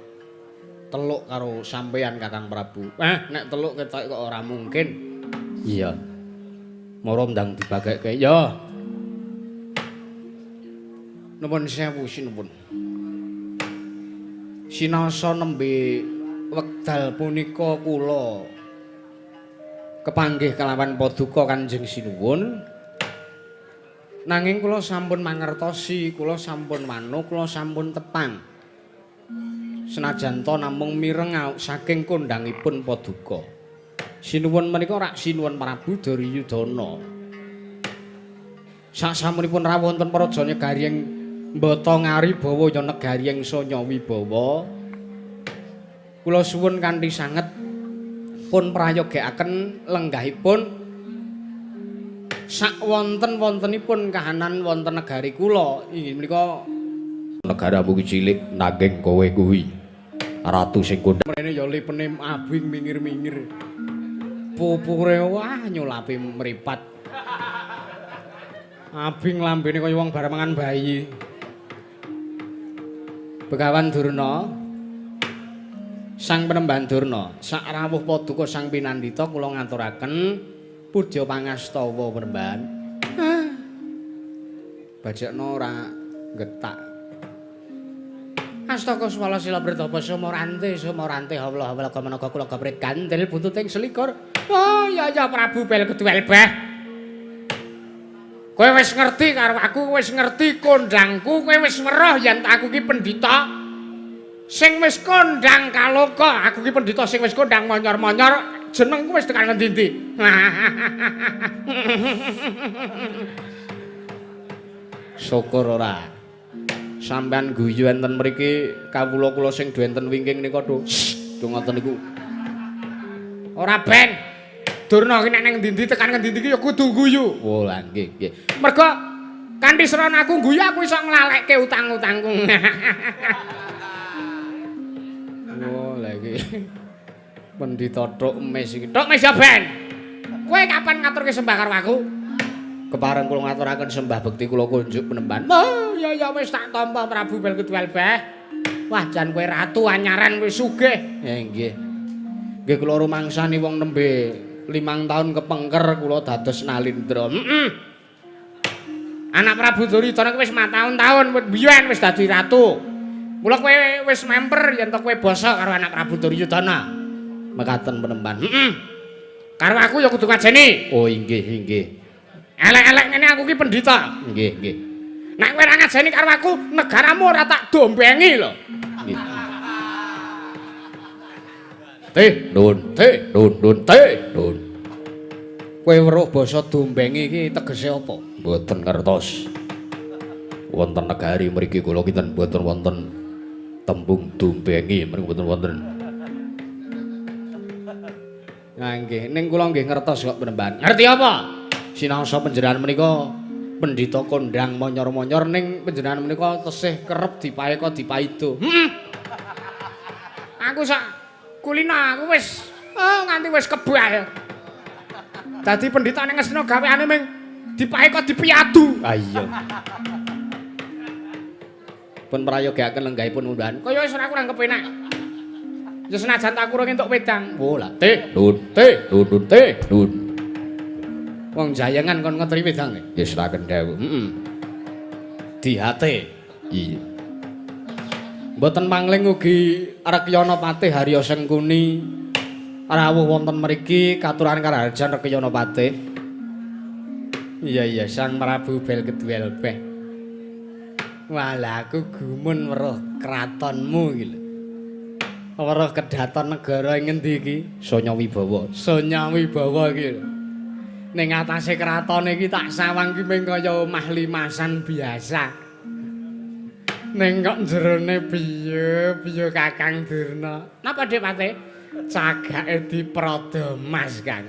teluk karo sampeyan Kakang Prabu nek teluk ketok kok ora mungkin iya mara ndang dibageke ya nuwun sewu sinuwun sinasa nembe wekdal punika kula kepanggih kalawan paduka Kanjeng Sinuwun nanging kula sampun mangertosi kula sampun manuk kula sampun tepang senajan to namung mireng saking kondhangipun paduka Sinuwun menika rak sinuwun Prabu Duryudana sasampunipun rawuh wonten praja Nyagaring Mbata Ngaribawa ya Negaring Sanya Wibawa kula suwun kanthi sanget pun prayogekaken lenggahipun sak wonten-wontenipun kahanan wonten negari kula inggih menika negaramu cilik nanging kowe kuwi ratu sing kondhang mrene ya lipene abing mingir-mingir pupure wah nyulapi mripat abing lambene kaya wong bar mangan bayi Begawan Durna Sang Penemban Durna sak rawuh paduka Sang Pinandita kula ngaturaken pudya pangastawa Penemban bajekna ora getak Astaka swala sila bertapa sumorante Allah wala kamanaga kula gapret gandel buntuting selikur oh ya Prabu bel keduel beh kowe wis ngerti karo aku wis ngerti kondhangku kowe wis weruh yen aku ki pendhita sing wis kondhang kaloka aku ki pendhita sing wis kondhang monyor-monyor jenengku wis tekan ngendi-endi syukur ora sampean guyu enten mriki kawula kula sing duwenten wingking nika do ngoten niku ora ben Durna ki nek nang ndi-ndi tekan ngendi iki ya kudu guyu. Oh lah nggih nggih. Mergo kanthi srana aku guyu aku iso nglalekke utang-utangku. Oh lah iki. Pendhita Tok Mes iki. Tok Mes ya ben. Kowe kapan ngaturke sembah karo aku? Kepareng kula ngaturaken sembah bekti kula kunjuk Penemban. Oh ya ya wis tak tampa Prabu Belkutuel beh. Wah jan kowe ratu anyaran wis sugih. Nggih. Nggih kula rumangsani wong nembe 5 tahun kepengker kula dados Nalindra. Anak Prabu Duryudana wis 5 tahun biyen wis dadi ratu. Mula kowe wis memper yen to kowe basa karo anak Prabu Duryudana. Mekaten Penemban. Karo aku ya kudu ngajeni. Oh, inggih. Elek-elek ngene aku ki pendhita. Nggih. Nek kowe ora ngajeni karo aku, negaramu ora tak dombengi lho. Nggih. Nun. Kowe weruh basa dombengi iki tegese apa? Mboten ngertos. Wonten negari mriki kula kinten mboten wonten tembung dombengi, mriki mboten wonten. Nah nggih, ning kula nggih ngertos kok penemban. Ngerti apa? Sinangsa panjenengan menika pendhita kondang monyor-monyor ning panjenengan menika tesih kerep dipaeka dipaido. Aku sak kulina aku wis nganti wis kebal. Dadi pendhita ning Ngastina gaweane ming dipaeka dipiadu. Ah iya. Pun prayogakaken lenggahipun undahan. Kaya wis ora kurang kepenak. Ya senajan tak kurang entuk wedang. Oh lah, Nun. Wong jayangan kon ngetri wedang. Ya seraken dawuh. Dihate. Iya. Mboten mangling ugi Rekyana Patih Harya Sengkuni rawuh wonten mriki katuran karajan Rekyana Patih. Iya Sang Prabu Belkeduel Beh. Walah aku gumun weruh kratonmu iki lho. Weruh kedaton negara ing ngendi iki? Sonya Wibawa. Sonya Wibawa iki lho. Ning atase kraton iki tak sawang ki mung kaya omah limasan biasa. Ning kok jerone piye Kakang Durna? Napa Dik Patih? Cagake diprada emas, Kang.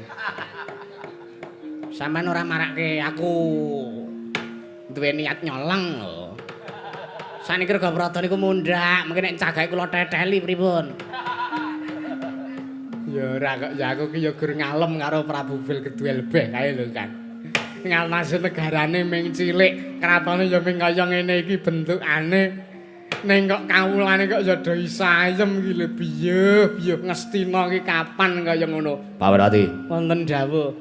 Sampeyan ora marake aku duwe niat nyolong lho. Saniki rega prada niku mundhak, mengke nek cagake kula teteli pripun? Ya ora kok ya aku ki ya gur ngalem karo Prabu Belkeduel Beh kae lho, Kang. Ngalase negarane ming cilik, kratone ya ming kaya ngene iki bentukane. Ning kok kawulane kok ya do isayem iki lho piye Ngastina iki kapan kaya ngono? Pawrati, Wonten dawuh.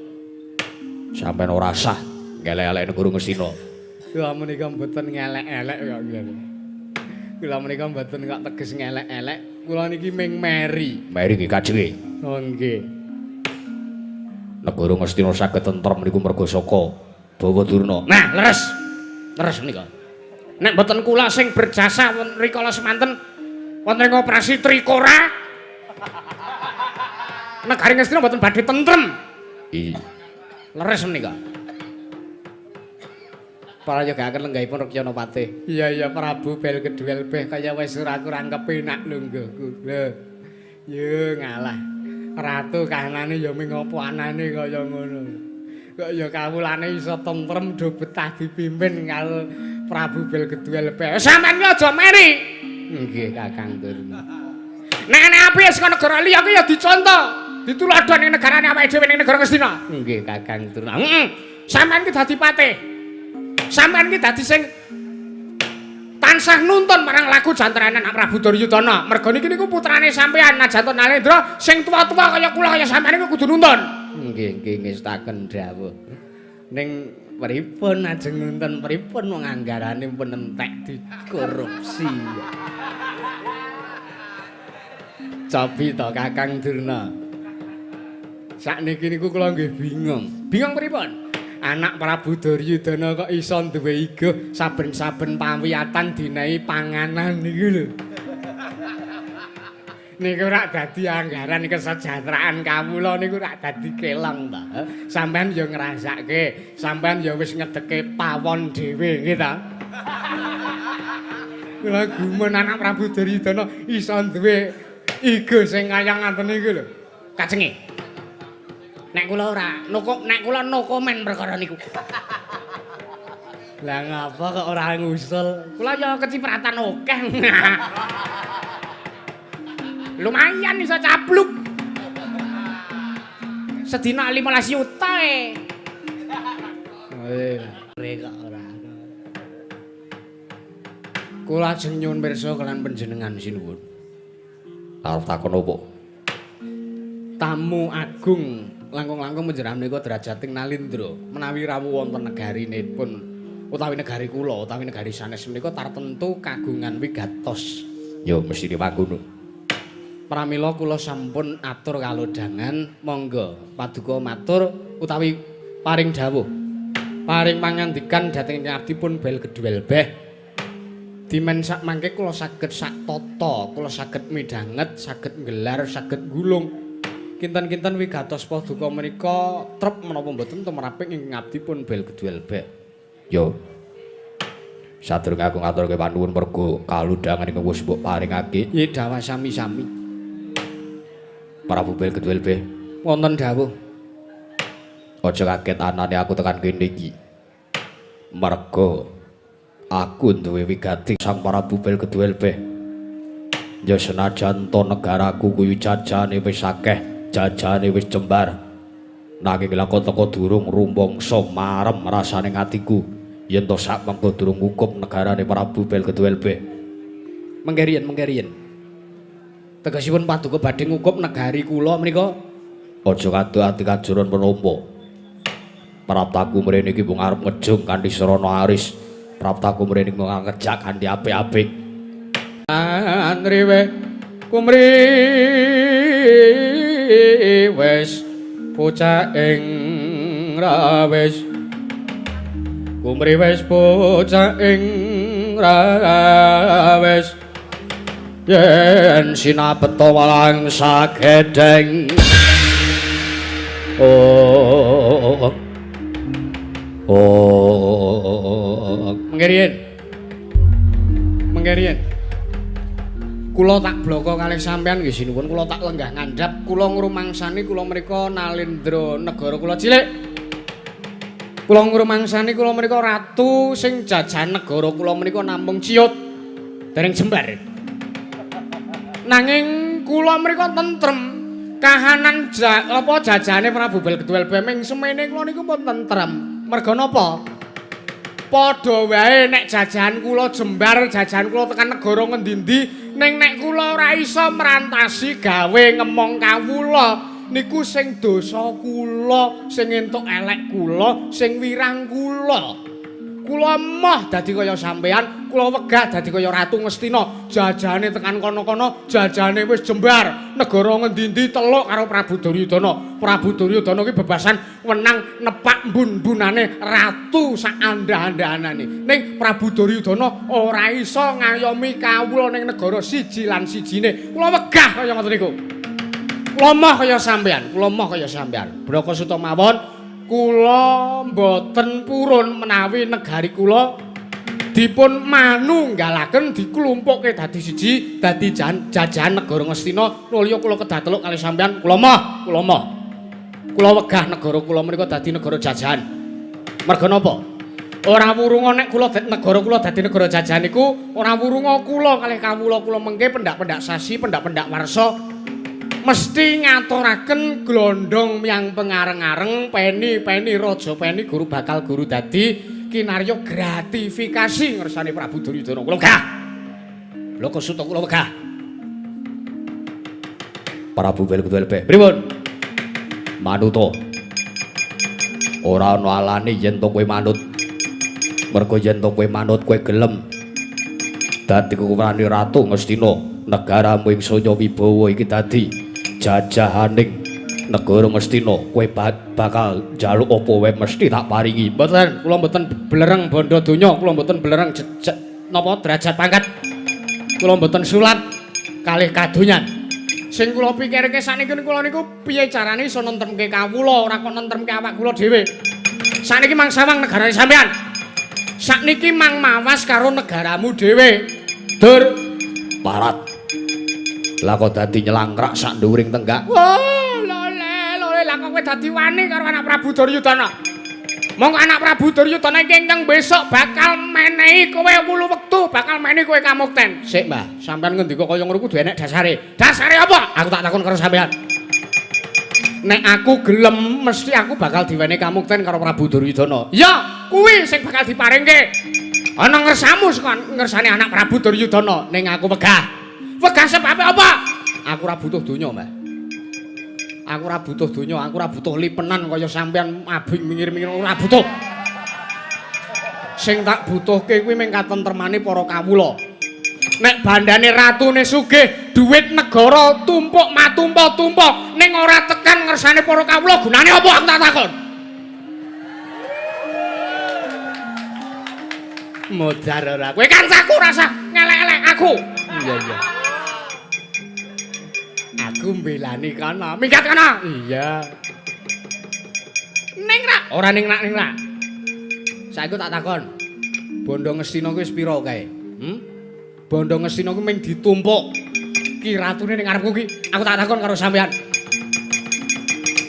sampeyan ora sah ngelek-elek negara Ngastina. Kula menika mboten ngelek-elek kok ngene. Kula menika mboten kok teges ngelek-elek. Kula niki ming meri. Mari nggih kajenge. Oh nggih. Negara Ngastina saged tentrem niku merga saka Bawa Durna. Nah, leres. Leres menika. Nek mboten kula sing berjasa rikala semanten wonten ing operasi Trikora. Negari Ngastina mboten badhe tentrem. Iya. Leres menika. Prayogakaken lenggahipun Rekyana Patih. Iya Prabu Belkeduel Beh kaya wis ora kurang kepenak lho nggihku. Lho. Yo ngalah. Ratu kahanane ya ming apa anane kaya ngono. Kok ya kawulane iso tentrem do betah dipimpin karo Prabu Belkeduel Beh. Sampeyan ki aja meri. Nggih Kakang Durna. Nek api saka negara liya ki ya dicontoh, dituladhan ning negarane awake dhewe ning negara Ngastina. Nggih Kakang Durna. Sampeyan ki dadi patih. Sampeyan ki dadi sing tansah nuntun marang laku jantrane anak Prabu Duryudana. Merga niki niku putrane sampeyan Najanto Nalendra sing tuwa-tuwa kaya kula kaya sampeyan niku kudu nuntun. Nggih ngestaken dawuh. Ning pripun ajeng nuntun pripun wong anggarane pun entek dikorupsi. Cobi to Kakang Durna. Sakniki niku kula nggih bingung. Bingung pripun? Anak Prabu Duryudana kok iso duwe igo saben-saben pawiyatan dinehi panganan niku lho. Niku rak dadi anggaran kesejahteraan kawula niku rak dadi kelong ta. Sampeyan ya ngrasake, sampeyan ya wis ngedeke pawon dhewe nggih ta. Kula gumun anak Prabu Duryudana iso duwe igo sing kaya ngaten niku lho. Kajenge. Nek kula ora nek kula no komen perkara niku. Lah ngapa kok ora ngusul? Kula ya kecipratan akeh. Lumayan iso capluk. Sedina 15 juta Reka ora. Kula ajeng nyuwun pirsa kalian panjenengan sinuwun. Arep takon opo? Tamu agung langkung-langkung panjenengan menika Drajating Nalendra menawi rawuh wonten negarinipun utawi negari kula utawi negari sanes menika tartentu kagungan wigatos. Yo mesti mangkono. Pramila kula sampun atur kalodhangan, monggo paduka matur utawi paring dawuh. Paring pangandikan dhateng abdi pun bel gedhuel beh. Dimen sak mangke kula saged sak tata, kula saged midhanget, saged nggelar, saged gulung. Kinten-kinten wigatos paduka menika trep menapa mboten tumraping ing abdi pun bel gedhuel beh. Yo. Sadurunge aku ngaturke panuwun merga kaludhangan ing wis mbok paringake. Nggih dawuh sami-sami. Prabu Bel Gedhuel Beh. Wonten dawuh. Aja kaget anane aku tekan kene iki. Merga aku duwe wigati Sang Prabu Bel Gedhuel Beh. Ya senajan to negaraku kuwi jajane wis akeh, jajane wis jembar. Nanging lakon teko durung rumbangsa marem rasane atiku yen to sak mengko durung ngukup negarane Prabu Bel Gedhuel Beh. Mengkeriyen. Tegesipun paduka badhe ngukup negari kula menika. Aja kadu ati kajuran menapa. Praptaku mrene iki mung arep ngejung kanthi srana aris. Praptaku mrene mung ngejak kanthi apik-apik. Andriwe kumri wis bocah ing rawis. Kumri wis bocah ing rawis. Yen sinapeta walang sagedeng. Oh. Mengkeriyen. Kula tak bloko kalih sampean nggih sinuwun, kula tak lenggah ngandhap, kula ngrumangsani kula menika nalendra negara kula cilik. Kula ngrumangsani kula menika ratu sing jajan negara kula menika namung ciyut dereng jembar. Nanging kula mriku tentrem kahanan jajane Prabu Bel Gedhuel Beh ming semene kula niku pun tentrem. Merga napa? Padha wae nek jajan kula jembar, jajan kula tekan negara ngendi-endi, ning nek kula ora iso merantasi gawe ngemong kawula niku sing dosa kula, sing entuk elek kula, sing wirang kula. Kula emoh dadi kaya sampean, kula wegah dadi kaya Ratu Ngastina. Jajane tekan kono-kono, jajane wis jembar. Negara ngendi-endi teluk karo Prabu Duryudana. Prabu Duryudana ki bebasan wenang nepak mbun-mbunane ratu sak andha-andhanane. Ning Prabu Duryudana ora iso ngayomi kawula ning negara siji lan sijine. Kula wegah kaya ngoten niku. Kula emoh kaya sampean, kula emoh kaya sampean. Brakasuta mawon kula mboten purun menawi negari kula dipun manunggalaken diklumpukke dadi siji dadi jajahan negara Ngastina. Nulya kula kedah teluk kalih sampean, kula moh. Kula wegah negara kula menika dadi negara jajahan. Merga napa? Ora wurunga nek kula negara kula dadi negara jajahan niku ora wurunga kula kalih kawula kula mengke pendak-pendak sasi, pendak-pendak warsa mesti ngaturaken glondong yang pengareng-areng peni raja peni guru bakal guru dadi kinarya gratifikasi ngersane Prabu Duryudana. Kula wegah. Lokasuta kula wegah. Prabu Bel Gedhuel Beh. Pripun? Manuta. Ora ana alane yen to kowe manut. Merga yen to kowe manut kowe gelem dadi kukurane Ratu Ngastina, negaramu ing saya wibawa iki dadi jajahaning negara Ngastina. Kowe bakal njaluk apa wae mesti tak paringi. Mboten, kula mboten belereng bondo donya, kula mboten belereng napa derajat pangkat. Kula mboten sulat kalih kadonyan. Sing kula pikirke sakniki kula niku piye carane iso nentremke kawula, ora kok nentremke awak kula dhewe. Sakniki mangsawang negarane sampean. Sakniki mang mawas karo negaramu dhewe. Dur Parat. Lah kok dadi nyelangkrak sak nduwuring tenggak. Wah, lole lah kok kowe dadi wani karo anak Prabu Duryudana. Monggo anak Prabu Duryudana iki ingkang besok bakal menehi kowe wulu wektu, bakal menehi kowe kamukten. Sik, Mbah, sampean ngendika kaya ngono kudu enek dasare. Dasare apa? Aku tak takon karo sampean. Nek aku gelem mesti aku bakal diwenehi kamukten karo Prabu Duryudana. Ya, kuwi sing bakal diparingke. Ana ngersamu saka ngersane anak Prabu Duryudana ning aku wegah. Wegah sebab apa? Aku ora butuh donya, Mbah. Aku ora butuh donya, aku ora butuh lipenan kaya sampean abing mingir-mingir ora butuh. Sing tak butuhke kuwi mung katentremane para kawula. Nek bandane ratune sugih, duit negara tumpuk matumpa-tumpa ning ora tekan ngersane para kawula gunane apa aku tak takon? Modar ora. Kowe kancaku rasa ngelek-elek aku. Iya. Aku mbelani kana, minggat kana. Iya. Ning rak, ora ning rak. Saiki tak takon. Bondo Ngastina kuwi wis pira kae? Bondo Ngastina kuwi mung ditumpuk. Ki ratune ning ngarepku ki, aku tak takon karo sampean.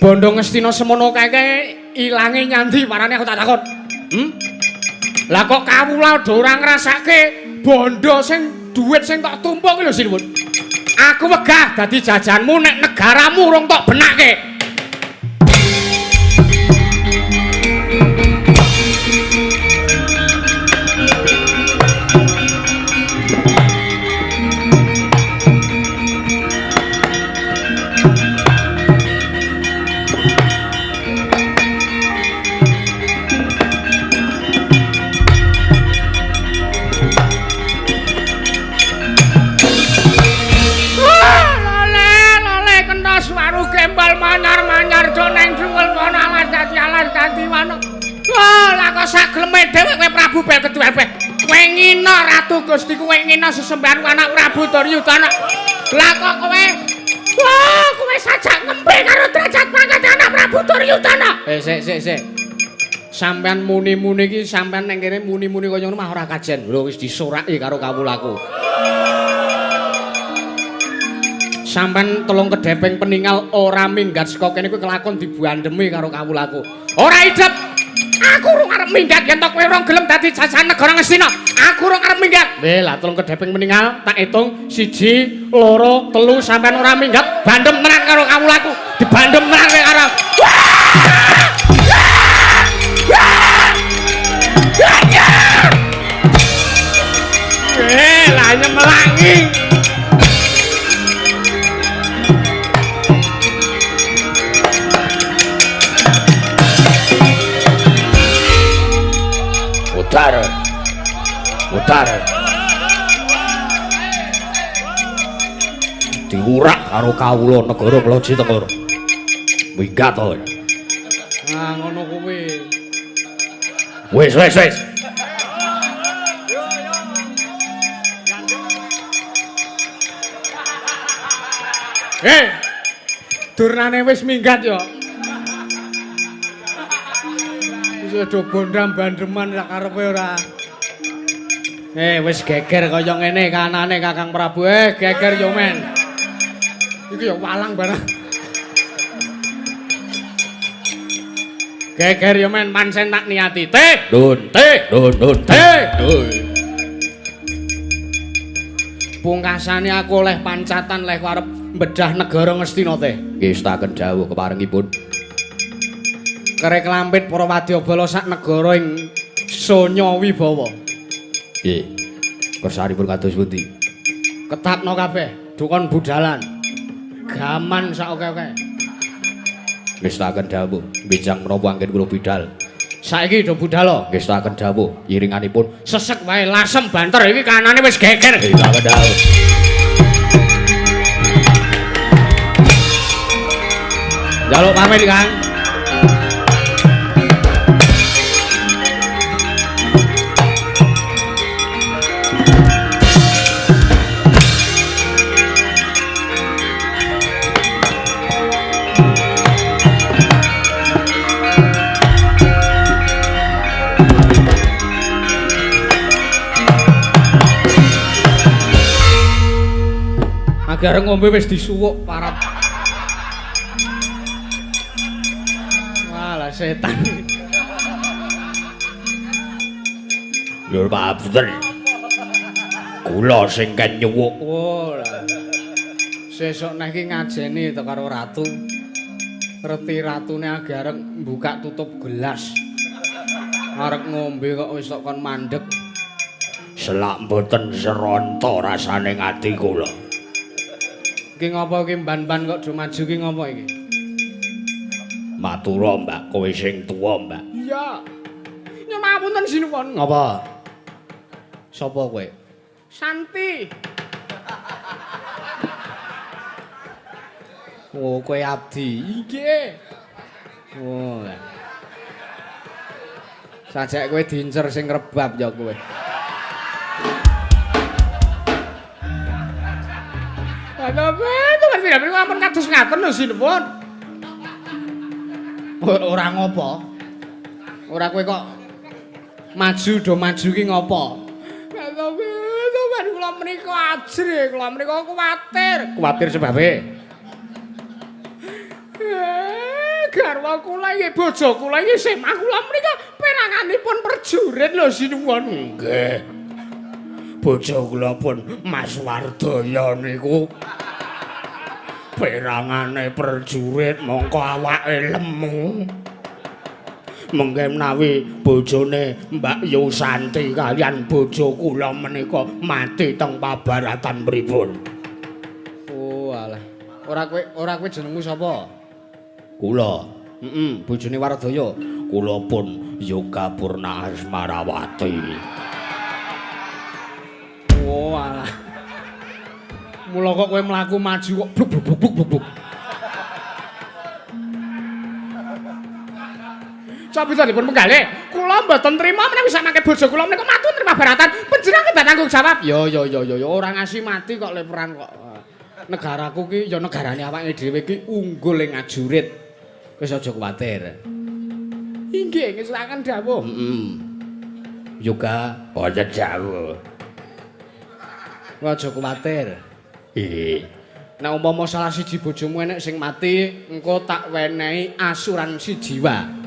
Bondo Ngastina semono kae ilange nyandi parane aku tak takon. Lah kok kawula do ora ngrasake bondo sing dhuwit sing tak tumpuk ki lho sinuwun. Aku wegah dadi jajanmu nek negaramu urung tok benake. Sagleme dhewe kowe Prabu Belkeduel kowe. Kowe ngina Ratu Gustiku, kowe ngina sesembahan anak Prabu Duryudana. Lah kok kowe wah, kowe sajak ngembe karo derajat pangkat anak Prabu Duryudana. Sik. Sampeyan muni-muni iki sampeyan ning kene muni-muni kaya ngono mah ora kajen. Lho wis disoraki karo kawulaku. Sampeyan tolong kedepeng peninggal ora minggat saka kene kuwi kelakon dibuandemi karo kawulaku. Ora idep. Aku urung arep minggat yen to kowe ora gelem dadi jajan negara Ngastina. Aku urung arep minggat. Weh, lah tolong kedeping meninggal, tak hitung 1, 2, 3 sampean ora minggat, bandem tenan karo kawulaku. Dibandem tenan karo. Lah nyemelangi. Mutar. Diurak karo kawula negara Kloji Tengger. Minggat to. Ah ngono kuwi. Wis. Durnane wis minggat yo. Wis do bondam bandeman sak karepe ora. Wis geger kaya ngene kanane Kakang Prabu. Geger yo men. Iki yo walang barang. Geger yo men pancen tak niati. Dun. Pungkasane aku oleh pancatan leh arep mbedah negara Ngastina teh. Nggih staken dawuh keparengipun. Kerek lampit para wadyabala sak negara ing Sonya Wibawa. Nggih. Kersaripun kados pundi? Ketapno kabeh, dukon budalan. Gaman sak oke-oke. Ngestaken dawuh, bijang menapa anggen kula bidal. Saiki do budal. Ngestaken dawuh, iringanipun sesek wae lasem banter iki kanane wis geger. Ngestaken dawuh. Jaluk pamit, Kang. Agar ngombe wis disuwuk parap. Walah setan. Lho Pak Abdul. Kula sing kan nyuwuk. Oh lah. Sesuk nek iki ngajeni to karo ratu. Reti ratune agar buka tutup gelas. Arep ngombe kok wis kon mandeg. Selak mboten seronto rasane ngati kula. Iki ngapa iki ban-ban kok do maju iki ngapa iki? Matura, Mbak, kowe sing tuwa, Mbak. Iya. Nyuwun ngapunten sinuwun. Ngapa? Sapa kowe? Santi. Oh, kowe abdi. Nggih. Oh. Sajak kowe diincer sing rebab ya kowe. Aduh, itu ampun kados ngaten lho sinipun. Ora ngopo. Ora kowe kok maju ki ngopo? Aduh, kula menika ajre, kula menika kuwatir. Kuwatir sebabe? Garwa kula nggih bojo kula nggih semah kula menika peranganipun prajurit lho sinuwun. Nggih. Bojo kula pun Mas Wardaya niku perangane prajurit mongko awake lemu. Mengke menawi bojone Mbak Yusanti kalian bojo kula menika mati teng pabaratan pripun? Oh alah. Ora kowe jenengmu sapa? Kula. Bojone Wardaya. Kula pun Yoga Purna Asmarawati. Oh alah. Mula kok kowe mlaku maju kok bluk. Sapita dipun menggalih. Kula mboten trima menawi samangke bojo kula menika mati nerima baratan. Panjenengan kedah tanggung jawab. Yo ora ngasih mati kok le perang kok. Negaraku ki ya negarane awake dhewe ki unggul ing ajurit. Wis aja kuwatir. Inggih ngesakaken dawuh. Yoga aja dawuh. Aja kuwatir. Nek umpama salah siji bojomu enek sing mati, engko tak wenehi asuransi jiwa.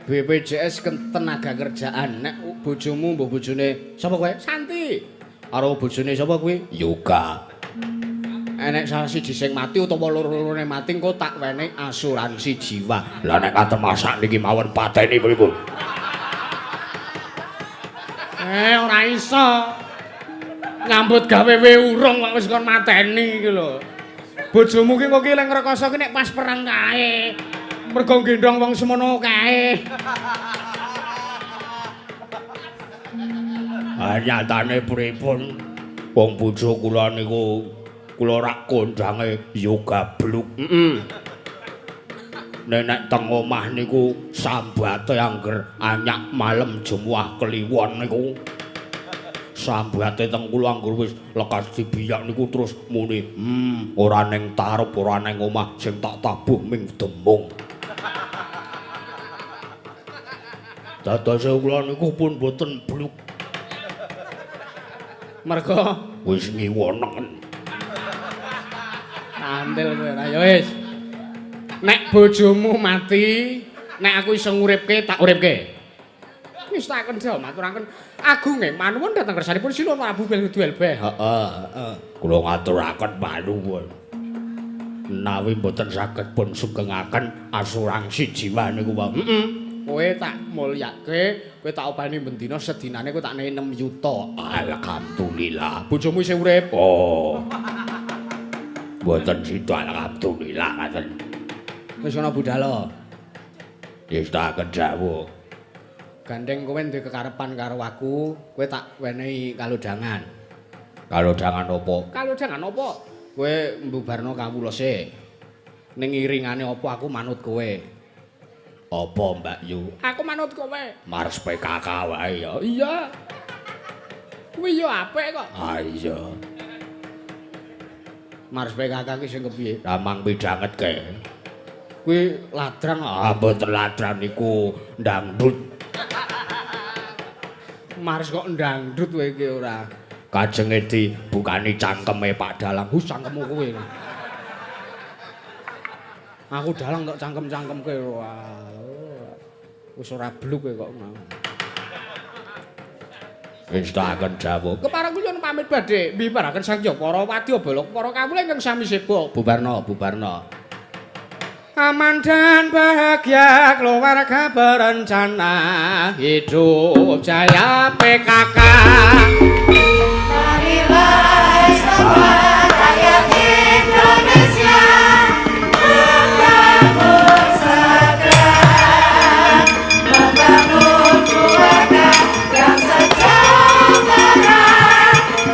BPJS Ketenaga Kerjaan. Nek bojomu mbah bojone sapa kowe? Santi. Karo bojone sapa kuwi? Yoga. Enek salah siji sing mati utawa loro-lorone mati engko tak wenehi asuransi jiwa. Lah nek katen masak niki mawon pateni pripun? Ora iso. Nyambut gawe urung kok wis kon mateni iki lho. Bojomu ki kok lek ngrekoso ki nek pas perang kae. Mergo gendong wong semono kae. Nyatane pripun? Wong bojo kula niku kula rak kondange yoga bluk. Nenek teng omah niku sambate angger anyak malem jemuah kliwon niku. Sambate teng kula anggur wis lekas dibiyak niku terus muni ora ning tarep ora ning omah sing tak tabuh ming demung. Dados kula niku pun boten bluk. Mergo wis ngiwonen. Andel kowe ayo wis. Nek bojomu mati, nek aku iso nguripke tak uripke. Wis tak kendha maturaken agunge manuwun dhateng kersanipun Sinuwun Prabu Duelbeh. Heeh. Kula ngaturaken manuwun. Menawi mboten saged pun sugengaken asuransi jiwa niku wae. Kowe tak mulyake, kowe tak opani bendina sedinane kowe tak nehi 6 yuta. Alhamdulillah. Bojomu isih urip? Oh. Mboten sida alhamdulillah ngaten. Wis ana budala. Wis tak kedhawuh. Gandeng kowe duwe kekarepan karo aku, kowe tak wenehi kalodhangan. Kalodhangan apa? Kalodhangan apa? Kowe mbubarno kawula sik. Ning iringane apa aku manut kowe. Apa Mbak Yu? Aku manut kowe. Mars PKK wae ya. Iya. Kuwi yo apik kok. Ah iya. Mars PKK ki sing kepiye? Ramang pidangetke. Kuwi ladrang. Ah mboten ladrang niku ndangdut. Mars kok ndangdut kowe iki ora. Kajenge dibukani cangkeme Pak Dalang. Hus cangkemmu kowe. Aku dalang tok cangkem-cangkemke. Wah. Wis ora bluk kowe kok mau. Wis tak akan dawuh. Kepareng kula pamit badhe mbiparaken Sangya para wadya balok para kawula ingkang sami sibuk. Bubarna. Aman dan bahagia keluarga berencana hidup jaya PKK. Marilah selamat rakyat Indonesia membangun segera, membangun keluarga yang sejahtera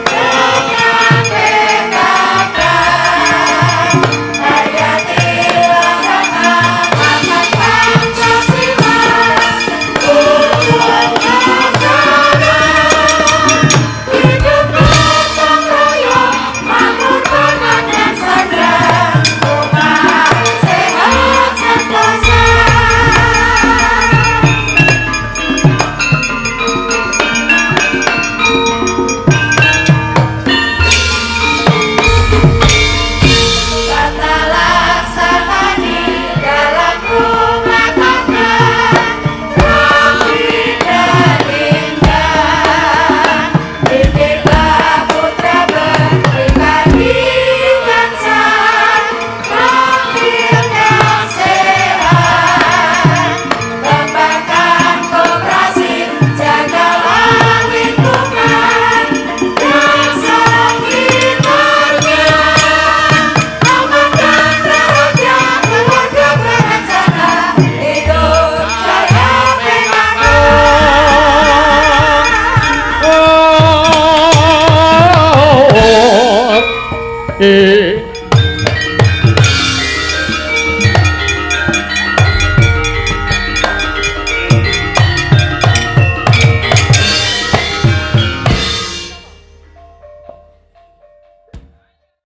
dengan PKK. eh